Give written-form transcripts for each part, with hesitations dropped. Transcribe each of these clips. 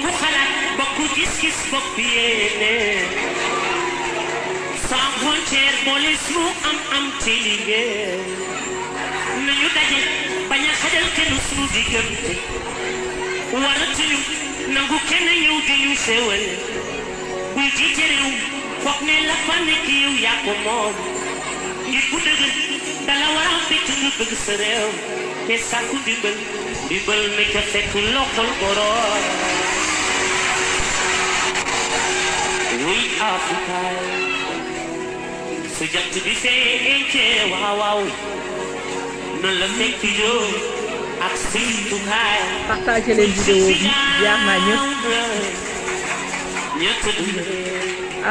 bokku xalaat bokku gis-gis bokku yéene sans frontière boole sunu am ci liggéey nañu daje bañ a xajal kenn sunu diggante waratuñu nangu kenn ñëw di ñu féewale buy jiite réew foog ne la fa nekk yow yaa ko moom ngir ku dëgg dala war a fekk nga bëgg sa réew te sàkku dimbal nekk fekk loxol borom wuy Afrika su jant bi feeñee waaw noonu la fekk joo ak sintukaay partagez leen vidéo bi jaar naa ñëpp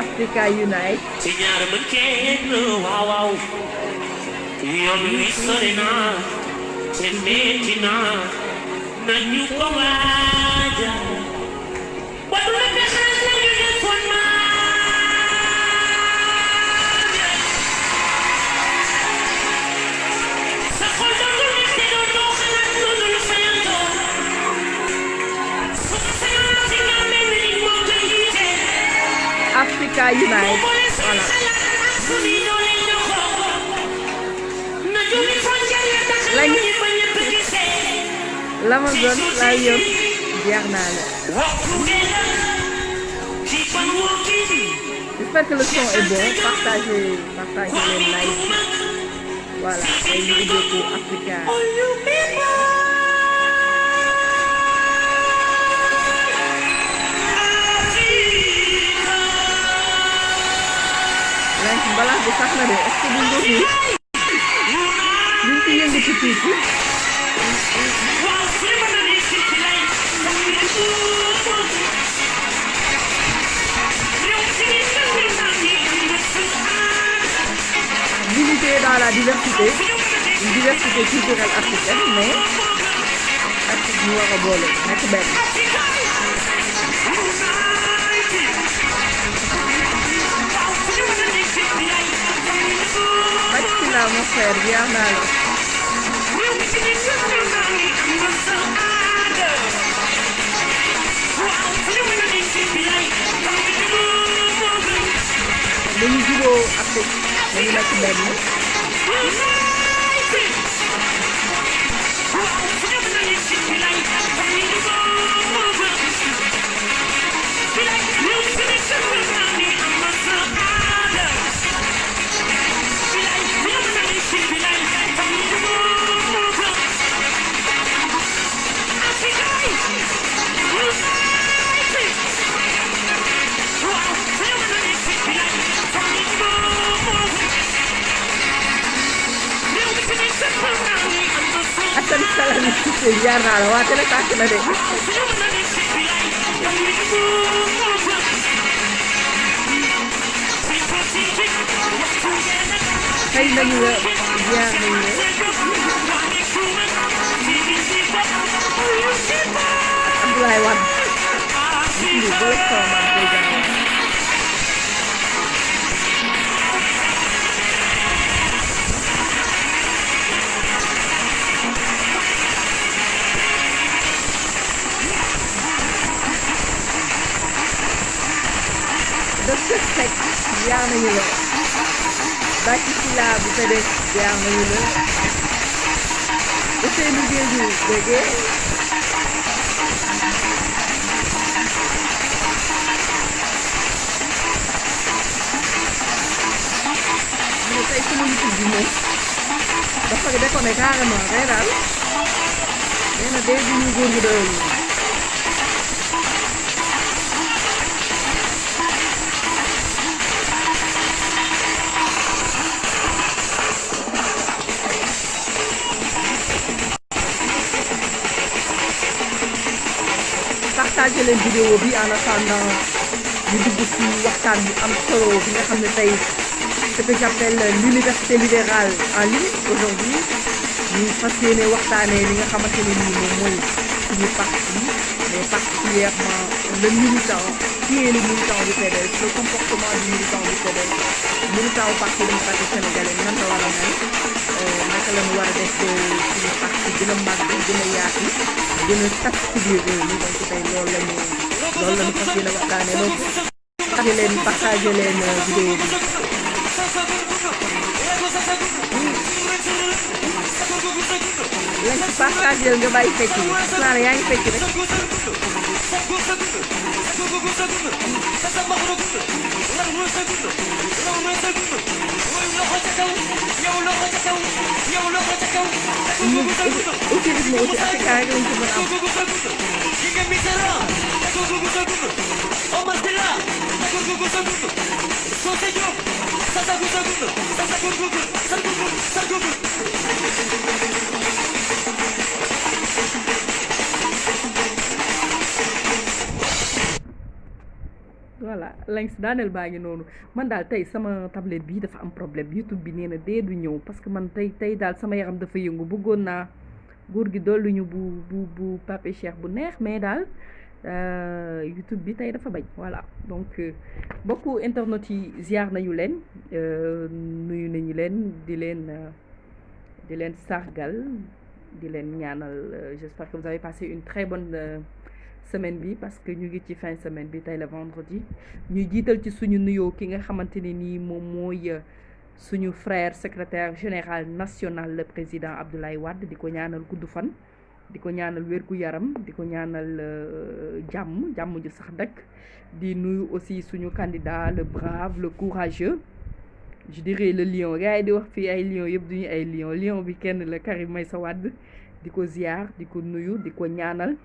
Africa Unite ci ñaar mën kenn waaw yoon wi sori na te metti na nañu ko waajal wadu la pexees lañu defoon sa xol dootul metti dootoo xalaat loolu lu fayantoo su ma sañoon ci nga mel ni moo koy jiite Africa Unite voilà l'Amazon la yor jeex naa la j'espère que le son est bon partagez les likes voilà et ñu ubbeeku Africa like balaa bi sax na de est-ce que duñ ko fi duñ ci yëngu ci tuuti l'unité dans la diversité une diversité culturelle africaine mais ak ñu war a boole nekk benn Maxila mon frère bien naa la dañu jubóo Afrique dañu nekk benn Assane Salam Cissé jaar naa la waa télé tàkk na de xëy nañu la jaar nañu la Abdoulaye Wade ñu boole sama maam koy jaar Docteur Seck jaar nañu la Bàcci Sila bu PDS jaar nañu la Ousseynou Diédhiou déggee mu ne tey sama YouTube bi moom dafa déconné carrément day daal nee na dee bi ñu góor gi doyul partagez leen vidéo bi en attendant ñu dugg ci waxtaan bu am solo bi nga xam ne tey ce que j'appelle l'université libérale en ligne aujourd'hui ñu fas yéene waxtaanee li nga xamante ne nii moom mooy suñu parti mais particulièrement le militant qui est le militant du PDS le comportement du militant du PDS militant au parti démocratique sénégalais nan la war a mel naka la ñu war a def suñu parti gën a màgg gën a yaatu gën a tas ci biir réew mi donc tey loolu la ñu loolu la ñu fas yéene waxtaanee donc partagé leen vidéo bi. lañ ci partagé nga bàyyi fecc bi xanaa yaa ngi fecc rek. aussi rythme aussi africain rek lañ ci mën a voilà Lynx daaneel baa ngi noonu man daal tey sama tablette bi dafa am problème YouTube bi nee na dee du ñëw parce que man tey daal sama yaram dafa yëngu bëggoon naa góor gi dolluñu bu Pape Cheikh bu neex mais daal YouTube bi tey dafa bañ voilà donc bokku internet yi ziar nañu leen nuyu nañu leen di leen sargal di leen ñaanal j'espère que vous avez passé une très bonne semaine bi parce que ñu ngi ci fin semaine bi tey le vendredi ñuy jiital ci suñu nuyoo ki nga xamante ne nii moom mooy suñu frère secrétaire général national le président Abdoulaye Wade di ko ñaanal gudd fan di ko ñaanal wérgu yaram di ko ñaanal jàmm ju sax dëkk di nuyu aussi suñu candidat le brave le courageux je dirais le lion gars yi di wax fii ay lion yëpp duñu ay lion bi kenn la Karim Meïssa Wade di ko ziar di ko nuyu di ko ñaanal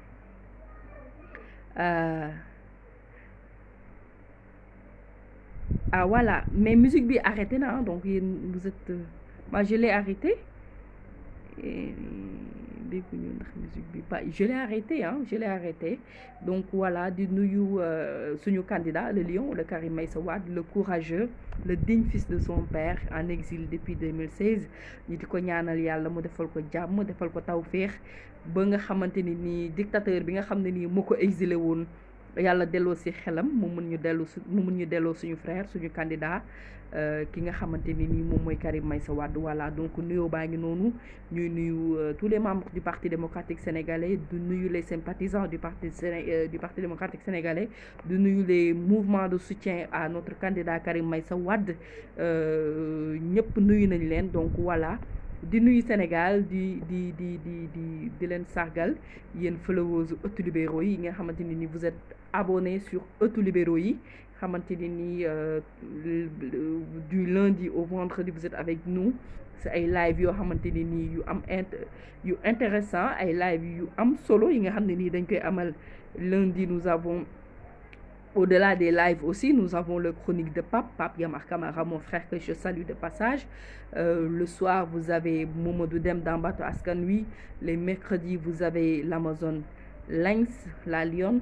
voilà mais musique bi arrêté na donc yéen vous êtes moi je l'ai arrêté dégguñu ndax musique bi pas je l'ai arrêté donc voilà di nuyu suñu candidat le lion le Karim Meïssa Wade le courageux le digne fils de son père en exil depuis 2016 ñu di ko ñaanal yàlla mu defal ko jàmm defal ko tawféex ba nga xamante ni nii dictateur bi nga xam ne nii moo ko exilé woon yàlla delloo si xelam mu mun ñu delloo suñu frère suñu candidat ki nga xamante ni nii moom mooy Karim Meïssa Wade voilà donc nuyoo baa ngi noonu ñuy nuyu tous les membres du parti démocratique sénégalais du nuyu les sympathisants du parti démocratique sénégalais du nuyu les mouvements de soutien à notre candidat Karim Meïssa Wade ñëpp nuyu nañ leen donc voilà di nuyu Sénégal di leen sargal yéen followers ëttu libéraux yi nga xamante ni vous êtes abonnés sur ëttu libéraux yi xamante ni du lundi au vendredi vous êtes avec nous c'est ay live yoo xamante ni yu intéressant ay live yu am solo yi nga xam ne nii dañ koy amal lundi nous avons au-delà des lives aussi, nous avons le chronique de Pape Yamar Kamara, mon frère que je salue de passage. Le soir, vous avez Momodou Dem d'Ambato Askanui. Les mercredis, vous avez l'Amazon Lynx, la Lyon.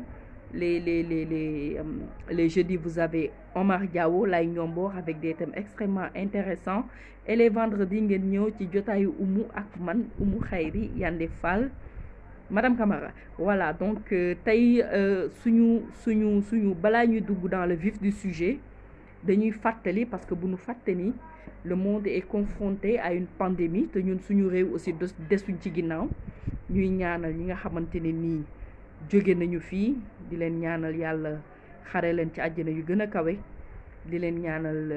Les jeudis, vous avez Omar Diawo, la Nyombo, avec des thèmes extrêmement intéressants. Et les vendredis, nous avons Oumou Akman, Oumou Khairi, Yande Fall. Madame Camara voilà donc tey suñu balaa ñuy dugg dans le vif du sujet dañuy fàttali parce que bu ñu fàtte ni le monde est confronté à une pandémie te ñun suñu réew aussi desuñ ci ginnaaw ñuy ñaanal ñi nga xamante ne nii jóge nañu fii di leen ñaanal yàlla xare leen ci àjjana yu gën a kawe di leen ñaanal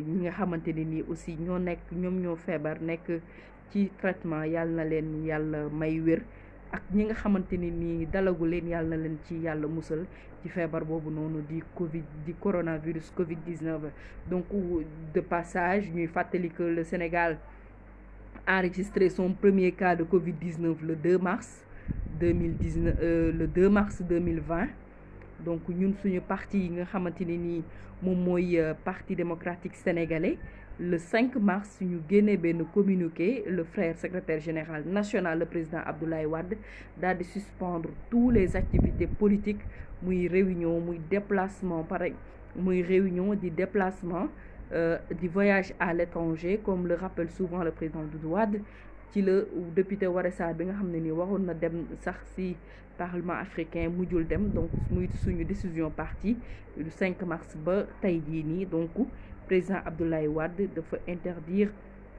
ñi nga xamante ne nii aussi ñoom ñoo feebar nekk ci traitement yàlla na leen yàlla may wér ak ñi nga xamante ni nii dalagu leen yàlla na leen ci yàlla musal ci feebar boobu noonu di coronavirus Covid-19 donc de passage ñuy fàttali que le Sénégal a enregistré son premier cas de Covid-19 le 2 mars 2020 donc ñun suñu parti yi nga xamante ne nii moom mooy parti démocratique sénégalais le 5 mars ñu génnee benn communiqué le frère secrétaire général national le président Abdoulaye Wade daal di suspendre tous les activités politiques muy réunion muy déplacement muy réunion di déplacement di voyage à l'étranger comme le rappelle souvent le président Doudou Wade ci le député Woré Sarr bi nga xam ne nii waroon na dem sax ci parlement africain mujjul dem donc muy suñu décision parti le 5 mars ba tey jii nii donc président Abdoulaye Wade dafa interdire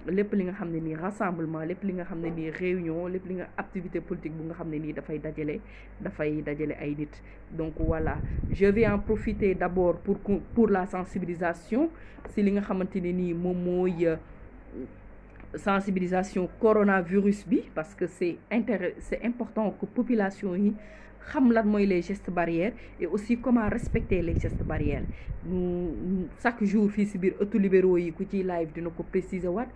lépp li nga xam ne nii rassemblement lépp li nga xam ne nii réunion lépp li nga activité politique bu nga xam ne nii dafay dajale ay nit. Donc voilà, je vais en profiter d'abord pour la sensibilisation si li nga xamante ne nii moom mooy sensibilisation coronavirus bi, parce que c'est important que population yi xam lan mooy les gestes barrières et aussi comment respecter les gestes barrières. Chaque jour fii si biir ëttu libéraux yi ku ci live dina ko préciser waat,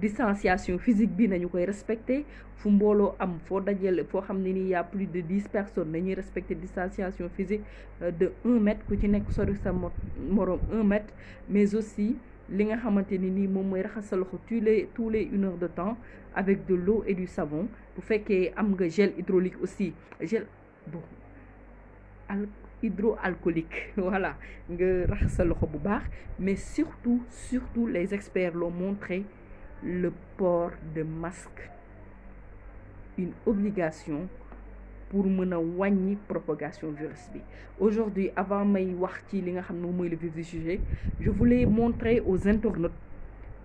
distanciation physique bi nañu koy respecter, fu mbooloo am foo dajale foo xam ne nii y a plus de 10 personnes nañuy respecter distanciation physique de 1 mètre, ku ci nekk sori sa moroom 1 mètre, mais aussi li nga xamante ni nii moom mooy raxas sa loxo tous les 1 heure de temps avec de l'eau et du savon. Bu fekkee am nga gel hydraulique aussi, gel hydroalcoolique, voilà, nga raxas sa loxo bu baax. Mais surtout les experts l'ont montré, le port de masque, une obligation pour mën a wàññi propagation virus bi. Aujourd'hui, avant may wax ci li nga xam ne moom mooy le vif du sujet, je voulais montrer aux internautes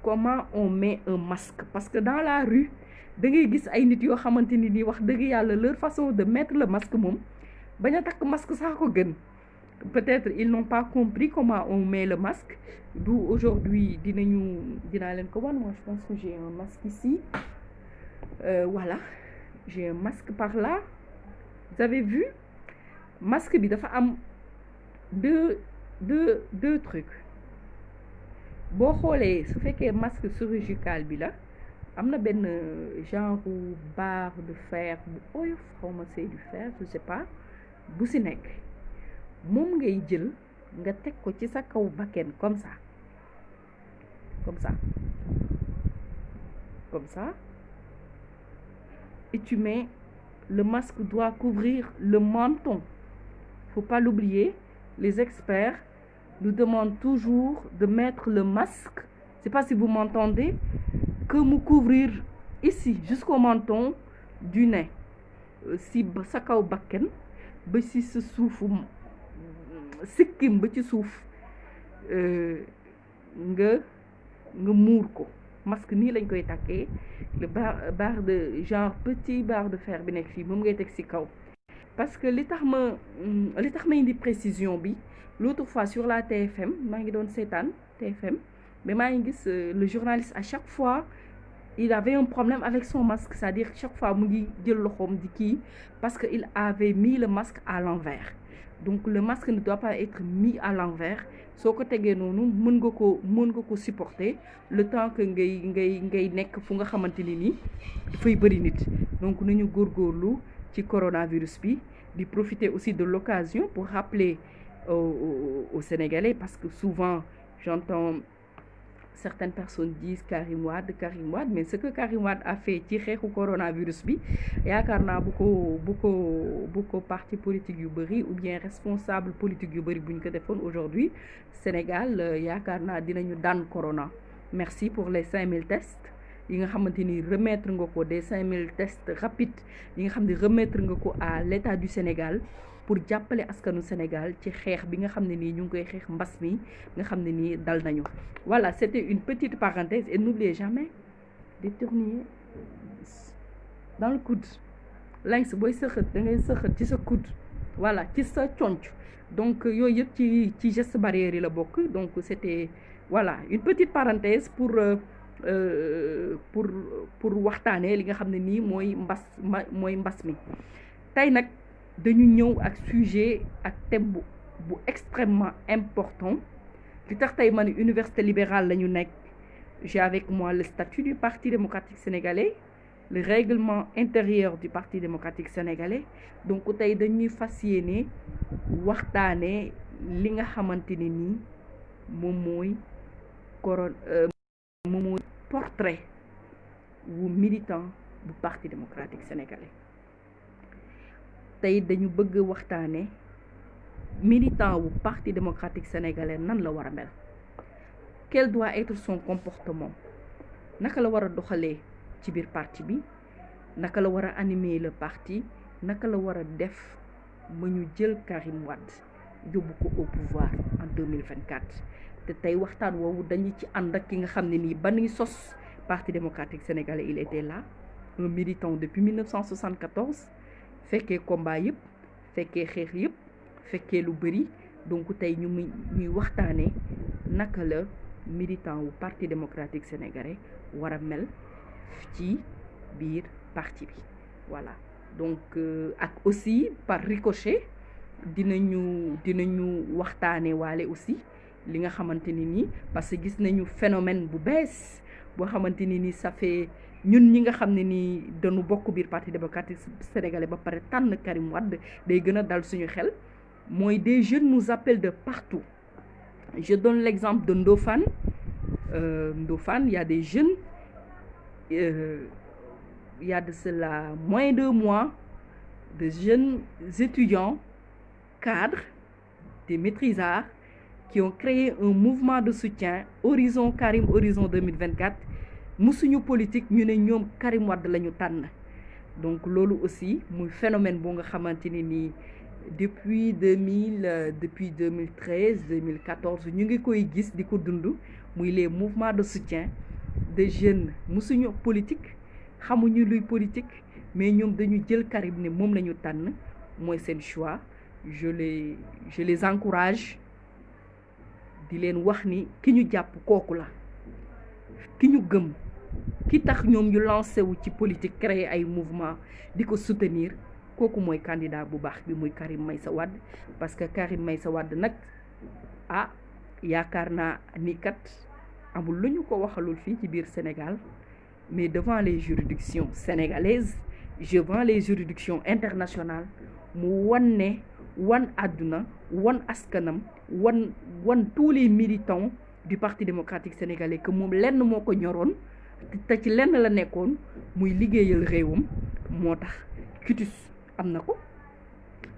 comment on met un masque, parce que dans la rue da ngay gis ay nit yoo xamante ni nii wax dëgg yàlla leur façon de mettre le masque moom bañ a takk masque sax ko gën. Peut-être ils n'ont pas compris comment on met le masque, d'où aujourd'hui dinaa leen ko wan. Moi je pense que j'ai un masque ici, voilà, j'ai un masque par là. Vous avez vu, masque bi dafa am deux trucs. Boo xoolee su fekkee masque chirurgical bi la, am na benn genre barre de fer bu oyof, xawma c'est du fer, je sais pas, bu si nekk moom ngay jël nga teg ko ci sa kaw bakken comme ça et tu mets, le masque doit couvrir le menton. Faut pas l'oublier, les experts nous demandent toujours de mettre le masque, je sais pas si vous m'entendez, que mu couvrir ici jusqu'au menton du nez, si sa kaw bakken ba si sa suufu sikkim ba ci suuf, nga muur ko. Masque nii lañ koy takkee, le barre de genre petit barre de fer bi nekk fii moom ngay teg ci kaw. Parce que li tax ma indi précision bi, l'autre fois sur la TFM maa ngi doon seetaan TFM, mais maa ngi gis le journaliste à chaque fois il avait un problème avec son masque, c'est-à-dire chaque fois mu ngi jël loxoom di kii parce que il avait mis le masque à l'envers. Donc le masque ne doit pas être mis à l'envers. Soo ko tegee noonu mën nga ko supporter le temps que ngay nekk fu nga xamante ni nii dafay bëri nit. Donc nañu góorgóorlu ci coronavirus bi, di profiter aussi de l'occasion pour rappeler aux Sénégalais, parce que souvent j'entends certaines personnes disent Karim Wade, mais ce que Karim Wade a fait ci xeexu coronavirus bi, yaakaar naa bu ko parti politique yu bëri ou bien responsable politique yu bëri bu ñu ko defoon aujourd'hui Sénégal, yaakaar naa dinañu daan corona. Merci pour les 5000 tests yi nga xamante ni remettre nga ko, des 5000 tests rapides yi nga xam ne remettre nga ko à l'État du Sénégal pour jàppale askanu Sénégal ci xeex bi nga xam ne nii ñu ngi koy xeex mbas mi nga xam ne nii dal nañu. Voilà, c'était une petite parenthèse et n'oubliez jamais d'éternuer dans le coude. Lynx booy sëxët da ngay sëxët ci sa coude, voilà, ci sa conc. Donc yooyu yëpp ci geste barrière yi la bokk. Donc c'était, voilà, une petite parenthèse pour waxtaanee li nga xam ne nii mooy mbas mi. Tey nag dañu ñëw ak sujet ak thème bu extrêmement important. Li tax tey man université libérale la ñu nekk, j'ai avec moi le statut du Parti démocratique sénégalais, le règlement intérieur du Parti démocratique sénégalais. Donc tey dañuy fas yéene waxtaanee li nga xamante ne nii moom mooy portrait wu militant bu Parti démocratique sénégalais. Tey dañu bëgg waxtaane militant wu Parti démocratique sénégalais nan la war a mel, quel doit être son comportement, naka la war a doxalee ci biir parti bi, naka la war a animer le parti, naka la war a def ba ñu jël Karim Wade yóbbu ko au pouvoir en 2024. te tey waxtaan woowu dañu ci ànd ak ki nga xam ne nii ba ñuy sos Parti démocratique sénégalais il était là un militant depuis 1974 fekkee combat yëpp fekkee xeex yëpp fekkee lu bëri donc tey ñuy waxtaanee naka la militant wu Parti démocratique sénégalais war a mel ci biir parti bi voilà donc ak aussi par ricochet dinañu waxtaane waale aussi li nga xamante ni nii parce que gis nañu phénomène bu bees boo xamante ni nii ça fait ñun ñi nga xam ne nii dañu bokk biir Parti démocratique sénégalais ba pare tànn Karim Wade day gën a dal suñu xel mooy des jeunes nous appellent de partout. Je donne l'exemple de Ndofane. Ndofane, il y a des jeunes, il y a de cela moins de 2 mois, de jeunes étudiants, cadres, des maîtrisards, qui ont créé un mouvement de soutien, Horizon Karim, Horizon 2024. Musuñu politique, ñu ne ñoom Karim Wade la ñu tànn. Donc loolu aussi muy phénomène bu nga xamante ni nii depuis 2013 2014 ñu ngi koy gis di ko dund muy les mouvements de soutien de jeunes musuñu politique xamuñu luy politique mais ñoom dañu jël Karim ne moom la ñu tànn mooy seen choix je les encourage di leen wax ni ki ñu jàpp kooku la ki ñu gëm ki tax ñoom ñu lancé wu ci politique créer ay mouvement di ko soutenir kooku mooy candidat bu baax bi muy Karim Meïssa Wade parce que Karim Meïssa Wade nag yaakaar naa ni kat amul lu ñu ko waxalul fii ci biir Sénégal mais devant les juridictions sénégalaises devant les juridictions internationales mu wan àdduna wan askanam wan tous les militants du Parti démocratique sénégalais que moom lenn moo ko ñoroon te ci lenn la nekkoon muy liggéeyal réewam moo tax quitus am na ko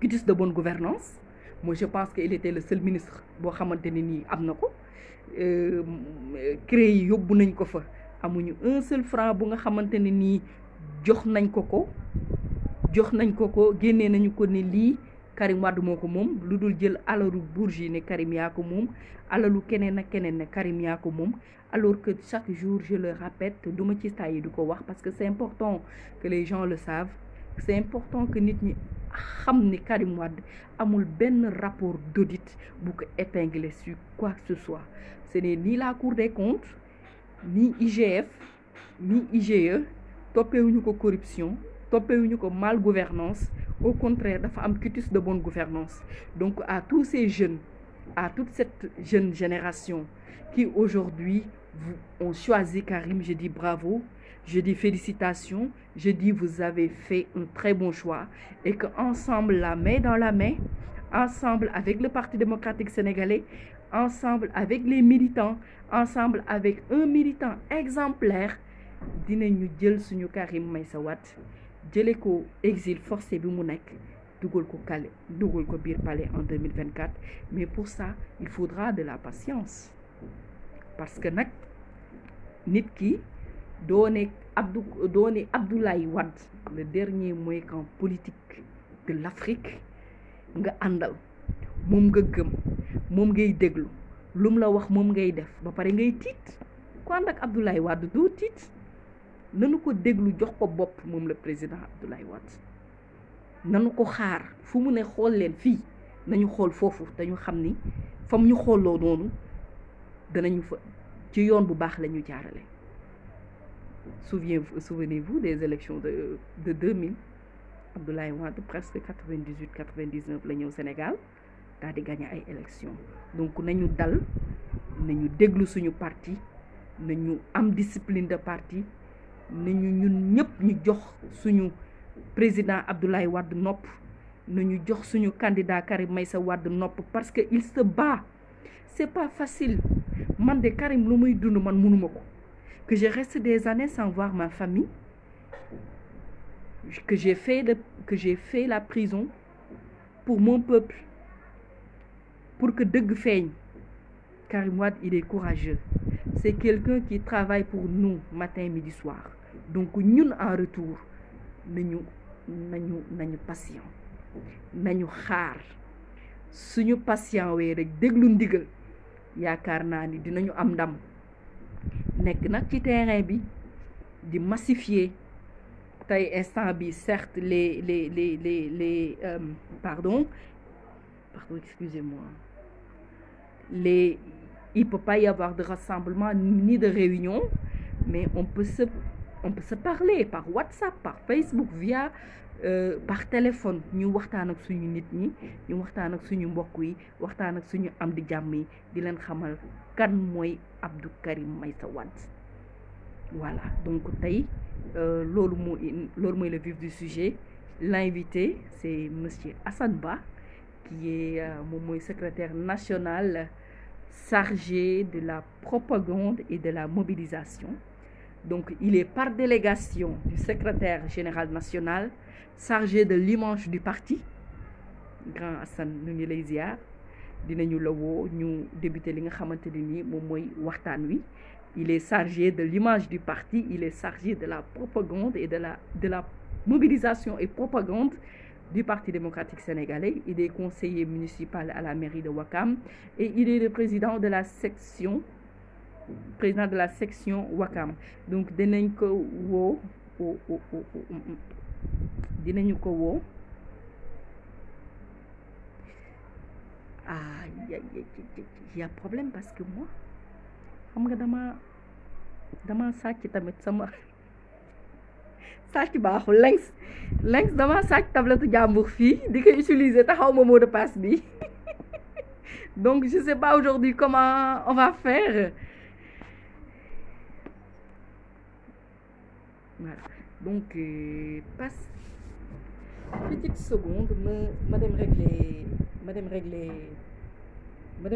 quitus de bonne gouvernance moi je pense que il était le seul ministre boo xamante ne nii am na ko CREI yi yóbbu nañ ko fa amuñu un seul franc bu nga xamante ne nii jox nañ ko génnee nañu ko ne lii Karim Wade moo ko moom lu dul jël alalu Bourgi ne Karim yaa ko moom alalu keneen ak keneen ne Karim yaa ko moom alors que chaque jour je le répète duma ci tàyyi du ko wax parce que c'est important que les gens le savent c'est important que nit ñi xam ni Karim Wade amul benn rapport d'audit bu ko épinglé sur quoi que ce soit ce n'est ni la Cour des comptes ni IGF ni IGE toppewuñu ko corruption toppewuñu ko malgouvernance au contraire dafa am quitus de bonne gouvernance donc à tous ces jeunes à toute cette jeune génération qui aujourd'hui ont choisi Karim je dis bravo je dis félicitations je dis vous avez fait un très bon choix et que ensemble la main dans la main ensemble avec le Parti démocratique sénégalais ensemble avec les militants ensemble avec un militant exemplaire dinañu jël suñu Karim Meïssa Wade jële ko exil forcé bi mu nekk dugal ko biir palais en 2024 mais pour ça il faudra de la patience parce que nag nit ki doone Abdoulaye Wade le dernier Mohican politique de l'Afrique nga àndal moom nga gëm moom ngay déglu lum la wax moom ngay def ba pare ngay tiit ku ànd ak Abdoulaye Wade doo tiit nanu ko déglu jox ko bopp moom le président Abdoulaye Wade nanu ko xaar fu mu ne xool leen fii nañu xool foofu dañu xam ni fam ñu xooloo noonu danañu fa ci yoon bu baax la ñu jaarale souvenez-vous des élections de 2000 Abdoulaye Wade presque 98-99 la ñëw Sénégal daal di gagné ay élections donc nañu dal nañu déglu suñu parti nañu am discipline de parti nañu ñun ñëpp ñu jox suñu président Abdoulaye Wade nopp nañu jox suñu candidat Karim Meïssa Wade nopp parce que il se bat c'est pas facile man de Karim lu muy dund man mënuma ko que je reste des années sans voir ma famille que j'ai fait la prison pour mon peuple pour que dëgg feeñ Karim Wade il est courageux c'est quelqu'un qui travaille pour nous matin midi soir donc ñun en retour nañu patient nañu xaar suñu patient wee rek déglu ndigal yaakaar naa ni dinañu am ndam nekk nag ci terrain bi di massifier tey instant bi certes les pardon excusez-moi il peut pas y avoir de rassemblement ni de réunion mais on peut se parler par WhatsApp par Facebook via par téléphone ñu waxtaan ak suñu nit ñi ñu waxtaan ak suñu mbokk yi waxtaan ak suñu am di jàmm yi di leen xamal kan mooy Abdou Karim Meïssa Wade voilà donc tey loolu mooy le vif du sujet l'invité c'est monsieur Assane Ba qui est moom mooy secrétaire national chargé de la propagande et de la mobilisation donc il est par délégation du secrétaire général national chargé de l'image du parti grand Assane ñu ngi lay ziar dinañu la woo ñu débuter li nga xamante ne ni moom mooy waxtaan wi il est chargé de l'image du parti il est chargé de la propagande et de la mobilisation et propagande du Parti démocratique sénégalais il est conseiller municipal à la mairie de Ouakam et il est le président de la section Ouakam donc dinañ ko woo y a problème parce que moi xam nga dama sàcc tamit sama sàcc baaxul lens dama sàcc tablette jàmbur fii di ko utiliser te xaw ma mot de passe bi donc je sais pas aujourd'hui comment on va faire voilà donc passe petite seconde ma dem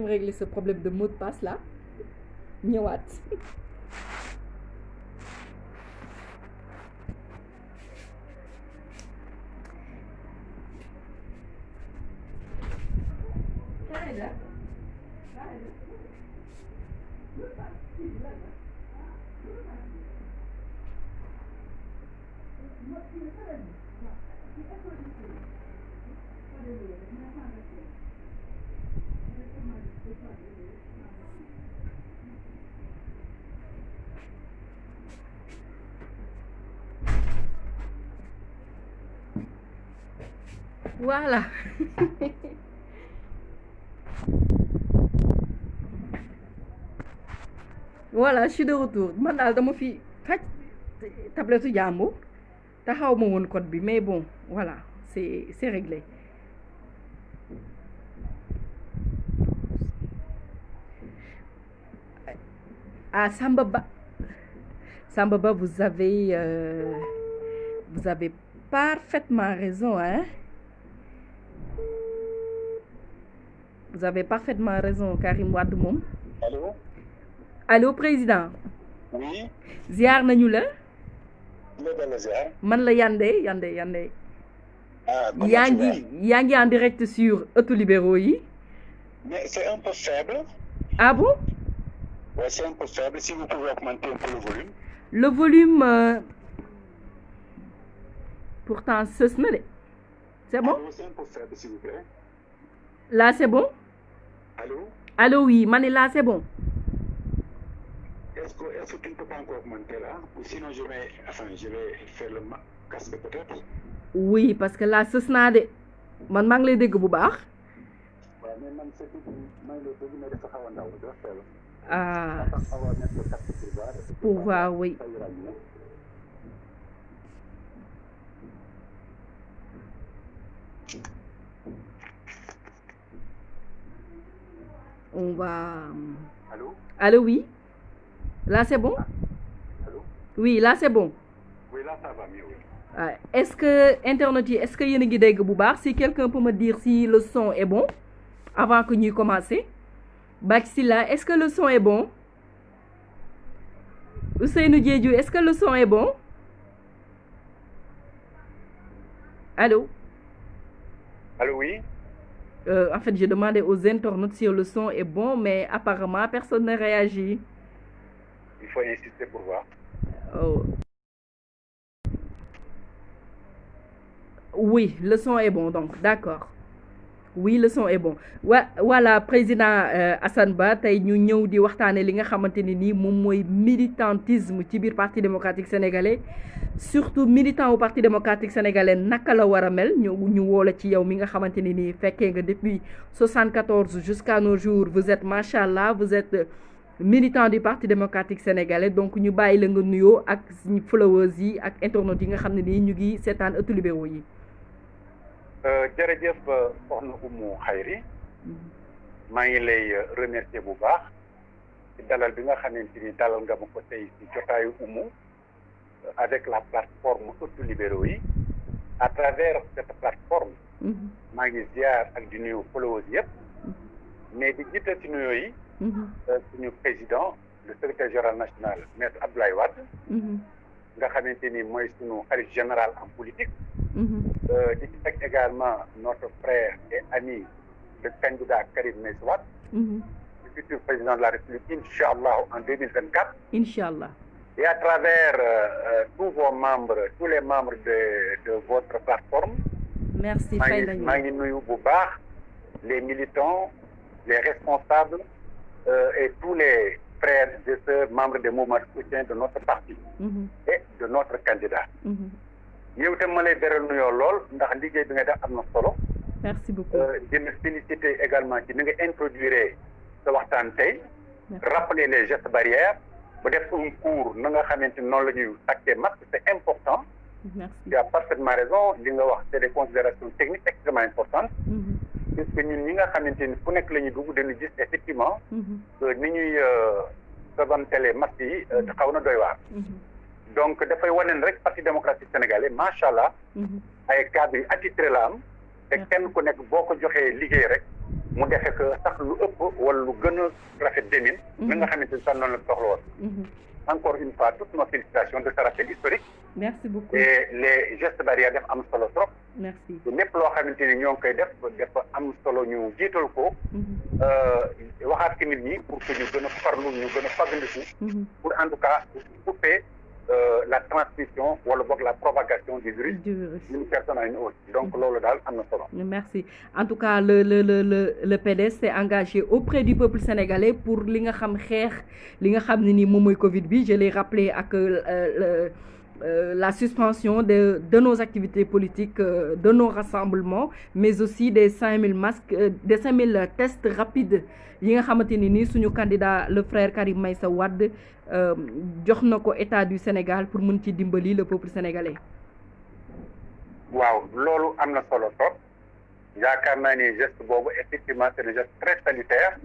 régler ce problème de mot de passe là ñëwaat voilà voilà je suis de retour man daal dama fi xaj tablette jàmbur te xaw ma woon code bi mais bon voilà c'est réglé ah Samba Ba vous avez parfaitement raison hein vous avez parfaitement raison Karim Wade moom allo président oui ziar nañu la ziar man la Yandé yaa ngi en direct sur Ëttu Libéraux yi mais c'est un peu faible ah bon ouais c'est un peu faible si vous pouvez augmenter un peu le volume pourtant sës na de c'est bon c'est un peu faible s'il vous plaît là c'est bon allô oui ma ne là c'est bon est-ce que tu ne peux pas encore augmenter là ou sinon je vais faire le casque peut-être oui parce que là sës naa de man maa ngi lay dégg bu baax waaw mais man c'est tout maa ngi lay dégg mais dafa xaw a ndaw dafa faible ah pour voir oui on va allô oui là c'est bon allô oui là c'est bon oui là ça va mieux oui. Est-ce que internet yi est-ce que yéen a ngi dégg bu baax si quelqu'un peut me dire si le son est bon avant que ñuy commencer Baxila est-ce que le son est bon Ousseynou Diédhiou est-ce que le son est bon allô oui en fait j'ai demandé aux internautes si le son est bon mais apparemment personne ne réagit il faut insister pour voir oh. Oui le son est bon donc d'accord Oui, le son est bon. Voilà, président Assane Ba tey ñu ñëw di waxtaane li nga xamante ni nii moom mooy militantisme ci biir parti démocratique sénégalais surtout militant au parti démocratique sénégalais naka la war a mel ñu woola ci yow mi nga xamante ni nii fekkee nga depuis 74 jusqu'à nos jours vous êtes machallah vous êtes militant du parti démocratique sénégalais donc ñu bàyyi la nga nuyoo ak followers yi ak internautes yi nga xam ne nii ñu ngi seetaan ëttu libéraux yi. jërëjëf soxna Oumou Khayri maa ngi lay remercier bu baax ci dalal bi nga xamante ni dalal nga ma ko tey ci jotaayu Oumou avec la plateforme ëttu libéraux yi à travers cette plateforme maa ngi ziar ak di nuyu followers yëpp mais di jiital ci nuyoo yi suñu président le secrétaire général national maître Abdoulaye Wade nga xamante ni mooy suñu xarit général en politique di ci teg également notre frère et ami le candidat Karim Meïssa Wade le futur président de la République Inch'Allah en 2024 Inch'Allah et à travers tous vos membres tous les membres de votre plateforme merci maa ngi nuyu bu baax les militants les responsables et tous les frères et sœurs membres des mouvements de soutien de notre parti et de notre candidat yow itam ma lay beral nuyoo lool ndax liggéey bi nga def am na solo merci beaucoup dina féliciter également ci ni nga introduire sa waxtaan tey rappeler les gestes barrières ba def un cours na nga xamante ni noonu la ñuy takkee masque c'est important tu as parfaitement raison li nga wax c'est des considérations techniques extrêmement importantes puisque ñun ñi nga xamante ni fu nekk la ñuy dugg dañu gis effectivement ni ñuy savantele masque yi xaw na doy waar donc dafay wane rek parti démocratique sénégalais macha allah ay cadres yu attitré la am te kenn ku nekk boo ko joxee liggéey rek mu defee que sax lu ëpp wala lu gën a rafet demin mi nga xamante ni sax noonu la soxla woon encore une fois toutes nos félicitations de ce rappel historique merci beaucoup et les gestes barrières def am solo trop merci lépp loo xamante ni ñoo ngi koy def dafa am solo ñu jiital ko waxaat ci nit ñi pour que ñu gën a farlu ñu gën a faggandiku pour en tout cas couper la transmission wala boog la propagation du virus d'une personne à une autre donc loolu daal am na solo. Merci en tout cas le PDS s'est engagé auprès du peuple sénégalais pour li nga xam xeex li nga xam ne ni moom mooy Covid bi je l'ai rappelé ak la suspension de nos activités politiques de nos rassemblements mais aussi des 5000 masques des 5000 tests rapides yi nga xamante ni nii suñu candidat le frère Karim Meïssa Wade jox na ko état du Sénégal pour mën ci dimbali le peuple sénégalais. waaw loolu am na solo trop yaakaar naa ni geste boobu effectivement c'est un geste très salutaire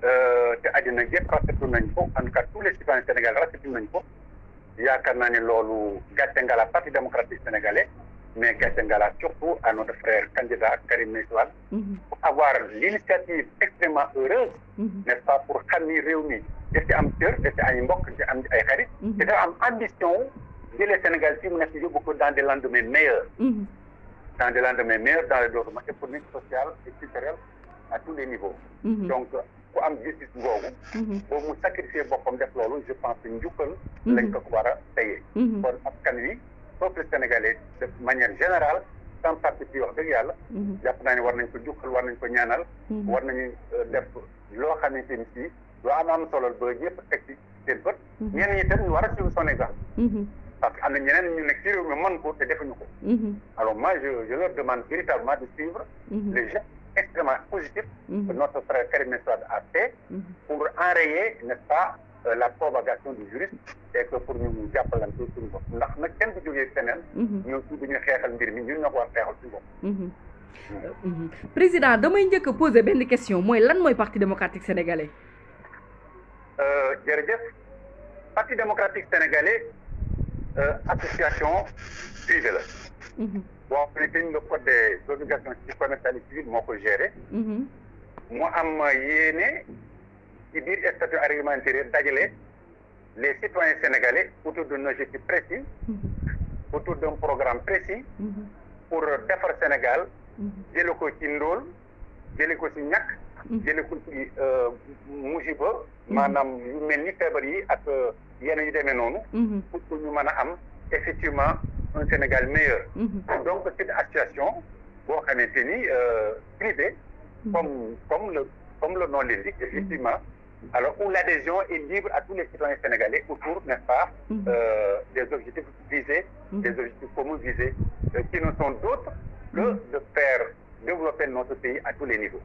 te àddina yëpp rafetlu nañ ko en tout cas tous les citoyens sénégalais rafetlu nañ ko yaakaar naa ni loolu gàcce nga la parti démocratique sénégalais mais gàcce nga la surtout à notre frère candidat Karim Meïssa Wade pour avoir l'initiative extrêmement heureuse n'est-ce pas pour xam ni réew mi da ci am cër da ci ay mbokk da ci am ay xarit te dafa am ambition jëlee Sénégal fii mu nekk yóbbu ko dans des lendemains meilleurs dans des lendemains meilleurs dans le développement économique social et culturel à tous les niveaux donc ku am gis-gis boobu boobu mu sacrifier boppam def loolu je pense que njukkal lañ ko war a tayee kon askan wi peuple sénégalais de manière générale sans parti ci wax dëgg yàlla jàpp naa ne war nañ ko jukkal war nañ ko ñaanal war nañu def loo xamante ni si loo am solo ba ñëpp teg ci seen bët ñenn ñi tam ñu war a suivre son exemple parce que am na ñeneen ñu nekk ci réew mi mën ko te defuñu ko alors moi je leur demande véritablement de suivre les gestes extrêmement positifs que notre frère Karim Meïssa Wade a fait pour enrayer n'est-ce pas la propagation du virus et que pour ñu jàppalante suñu bopp ndax nag kenn du jógee feneen ñoo ci duñu xeexal mbir mi ñun ñoo ko war xeexal suñu bopp président damay njëkk a poser benn question mooy lan mooy parti démocratique sénégalais jërëjëf parti démocratique sénégalais association privée la boo xamante ni le code des obligations commerciales et civiles moo ko géré mu am yéene ci biir statut réglementaire dajale les citoyens sénégalais autour d'un objectif précis autour d'un programme précis pour defar Sénégal jële ko ci ndóol jële ko ci ñàkk jële ko ci musiba maanaam yu mel ni feebar yi ak yenn yu demee noonu pour que ñu mën a am effectivement un Sénégal meilleur donc cette association boo xamante ni privé comme le nom l'indique effectivement alors où l'adhésion est libre à tous les citoyens sénégalais autour, n'est-ce pas, des objectifs visés, des objectifs communs visés, qui ne sont d'autres que de faire développer notre pays à tous les niveaux.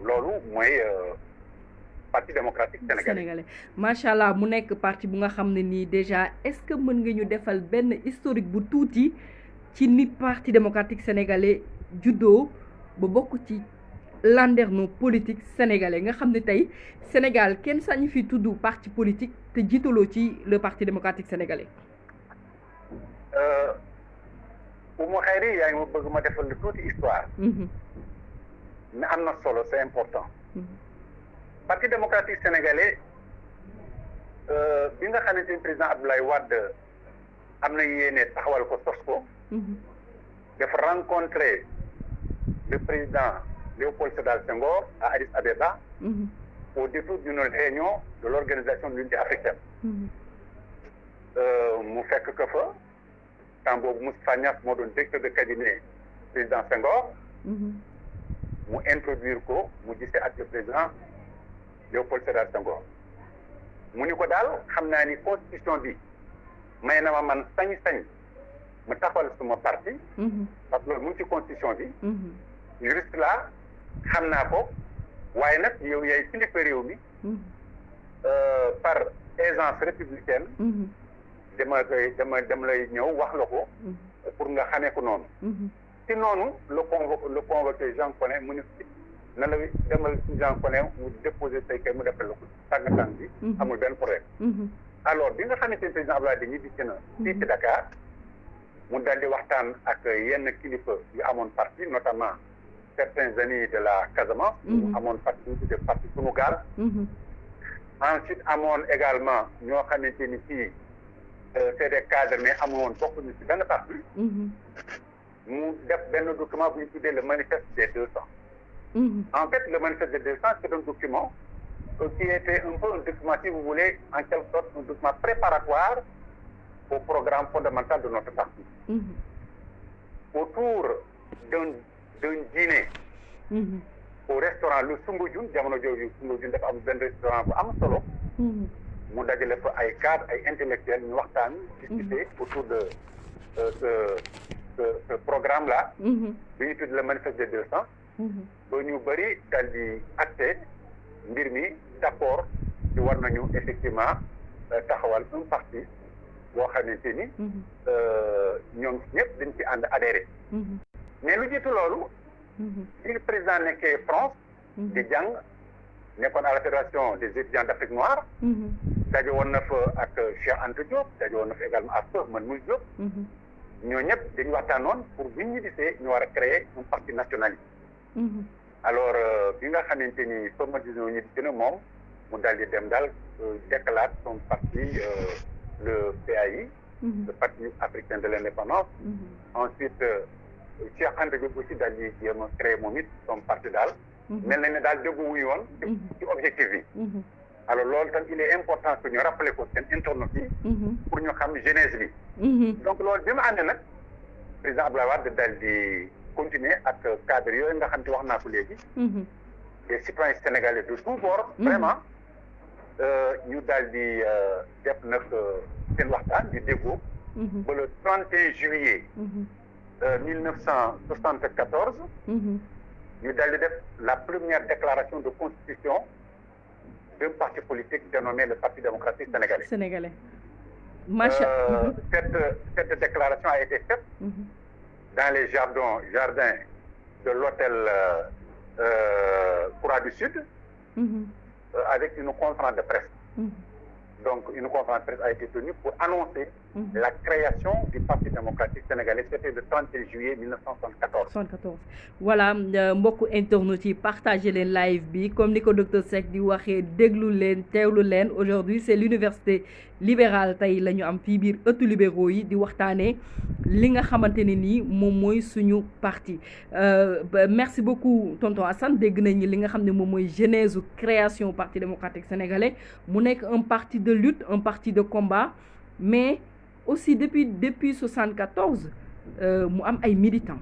Loolu mooy parti démocratique sénégalais. macha allah mu nekk parti bu nga xam ne nii déjà est-ce que mën nga ñu defal benn historique bu tuuti ci ni parti démocratique sénégalais juddoo ba bokk ci landerneau politique sénégalais nga xam ne tey Sénégal kenn sañu fi tudd parti politique te jiitaloo ci le parti démocratique sénégalais. Oumou Khayri yaa ngi ma bëgg ma defal lu tuuti histoire. mais am na solo c'est important. parti démocratique sénégalais bi nga xamante ni président Abdoulaye Wade am na yéene taxawal ko sos ko. dafa rencontrer le président Léopold Sédar Senghor à Addis Abeba. Au détour d'une réunion de l'Organisation de l'Unité africaine. mu fekk ko fa temps boobu Moustapha Niasse moo doon directeur de cabinet président Senghor. mu introduire ko mu gisee ak le président Léopold Sédar Senghor. mu ni ko daal xam naa ni constitution bi may na ma man sañ-sañ mu taxawal suma parti. parce que loolu mu ngi ci constitution bi. juriste la xam naa ko. waaye nag yow yaay kilifa réew mi par aisance républicaine dama lay ñëw wax la ko pour nga xamee ko noonu ci noonu le convoqué Jean Collin mu ne na la demal Jean Collin mu déposé say kay mu defal la ko tàng-tàng bi amul benn problème alors bi nga xamante ne président Abdoulaye dañuy dikk na fii ci Dakar mu dal di waxtaan ak yenn kilifa yu amoon parti notamment certains amis de la Casamance. amoon parti de parti Sunu Gaal. ensuite amoon également ñoo xamante ni fii c'est des cadres mais amoon bokkuñu ci benn parti. mu def benn document bu ñu tuddee le manifeste des 200. En fait le manifeste des 200 c'est un document qui était un peu un document, si vous voulez, en quelque sorte un document préparatoire au programme fondamental de notre parti. Autour d'un dîner au restaurant le Soumbédioune jamono jooju Soumbédioune dafa am benn restaurant bu am solo mu dajale fa ay cadres ay intellectuels ñu waxtaan discuter autour de ce programme là bi ñu tudd le manifeste des 200 ba ñu bëri dal di acté mbir mi d'accord ci war nañu effectivement taxawal un parti boo xamante ni ñoom ñëpp dañ ci ànd adhéré mais lu jiitu loolu bi président nekkee France di jàng nekkoon à la fédération des étudiants d'Afrique noire daje woon na fa ak Cheikh Anta Diop daje woon na fa également ak Man Moussa Diop ñoo ñëpp dañu waxtaanoon pour bu ñu gisee ñu war a créer un parti nationaliste alors bi nga xamante ni formatisation ñu gën a moom mu daal di dem daal déclare son parti le PAI le Parti africain de l'indépendance ensuite Cheikh Anta Diop aussi daal di jéem a créé moom it son parti daal mel na ne daal déggu wuñu woon ci objectif yi alors loolu tam il est important que ñu rappeler ko seen internautes yi pour ñu xam genèse bi donc loolu bi mu àndee nag président Abdoulaye Wade daal di continuer ak cadre yooyu nga xam te wax naa ko léegi des citoyens sénégalais de tous bords vraiment ñu daal di def nag seen waxtaan di déggoo ba le 31 juillet 1974 ñu daal di def la première déclaration de constitution d'un parti politique dénommé le Parti démocratique sénégalais. Cette déclaration a été faite dans les jardins de l'hôtel Croix du Sud avec une conférence de presse. Donc une conférence de presse a été tenue pour annoncer la création du Parti démocratique sénégalais. C'était le 31 juillet 1974. Voilà mbokku internautes yi partagé leen live bi comme ni ko docteur Seck di waxee déglu leen teewlu leen aujourd'hui c'est l'université libérale tey la ñu am fii biir ëttu libéraux yi di waxtaanee li nga xamante ne nii moom mooy suñu parti merci beaucoup tonton Assane dégg nañu li nga xam ne moom mooy genèse création Parti démocratique sénégalais mu nekk un parti de lutte un parti de combat mais aussi depuis 74 mu am ay militants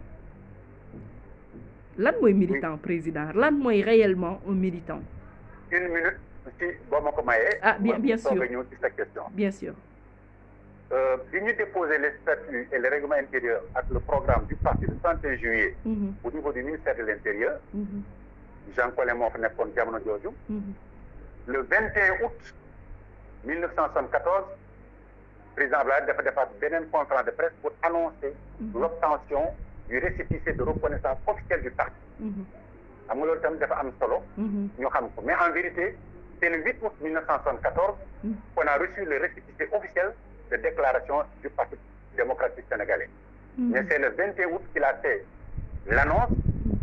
lan mooy militant président lan mooy réellement un militant. une minute si boo ma ko mayee. bien sûr soog a ñëw ci sa question. bien sûr. bi ñu déposer les statuts et le règlement intérieur ak le programme du parti le 31 juillet. au niveau du ministère de l'Intérieur. Jean Collin moo fa nekkoon jamono jooju. le 21 août 1974 président Abdoulaye dafa defaat beneen conférence de presse pour annoncer l'obtention du récépissé de reconnaissance officielle du parti. xam nga loolu tamit dafa am solo. ñu xam ko mais en vérité c'est le 8 août 1974 qu'on a reçu le récépissé officiel de déclaration du Parti démocratique sénégalais. Mais c'est le 21 août qu'il a fait l'annonce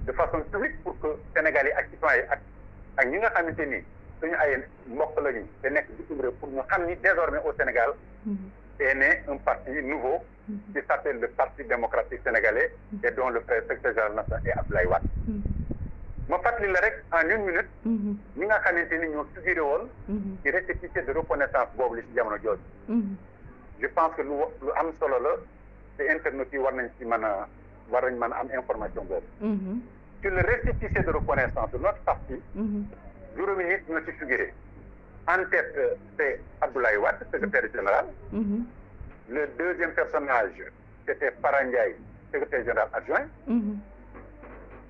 de façon publique pour que Sénégalais ak citoyens ak ñi nga xamante ni suñu ay mbokk lañu te nekk bitim réew pour ñu xam ni désormais au Sénégal est né un parti nouveau qui s'appelle le Parti démocratique sénégalais et dont le secrétaire général national est Abdoulaye Wade. ma fàttali la rek en une minute ñi nga xamante ni ñoo figuré woon ci récépissé de reconnaissance boobu li ci jamono jooju. Je pense que lu am solo la te internautes yi war nañ mën a am information boobu. Sur le récépissé de reconnaissance de notre parti. juróomi nit ñoo ci figuré. En tête c'est Abdoulaye Wade secrétaire général. Le deuxième personnage c'était Fara Ndiaye secrétaire général adjoint.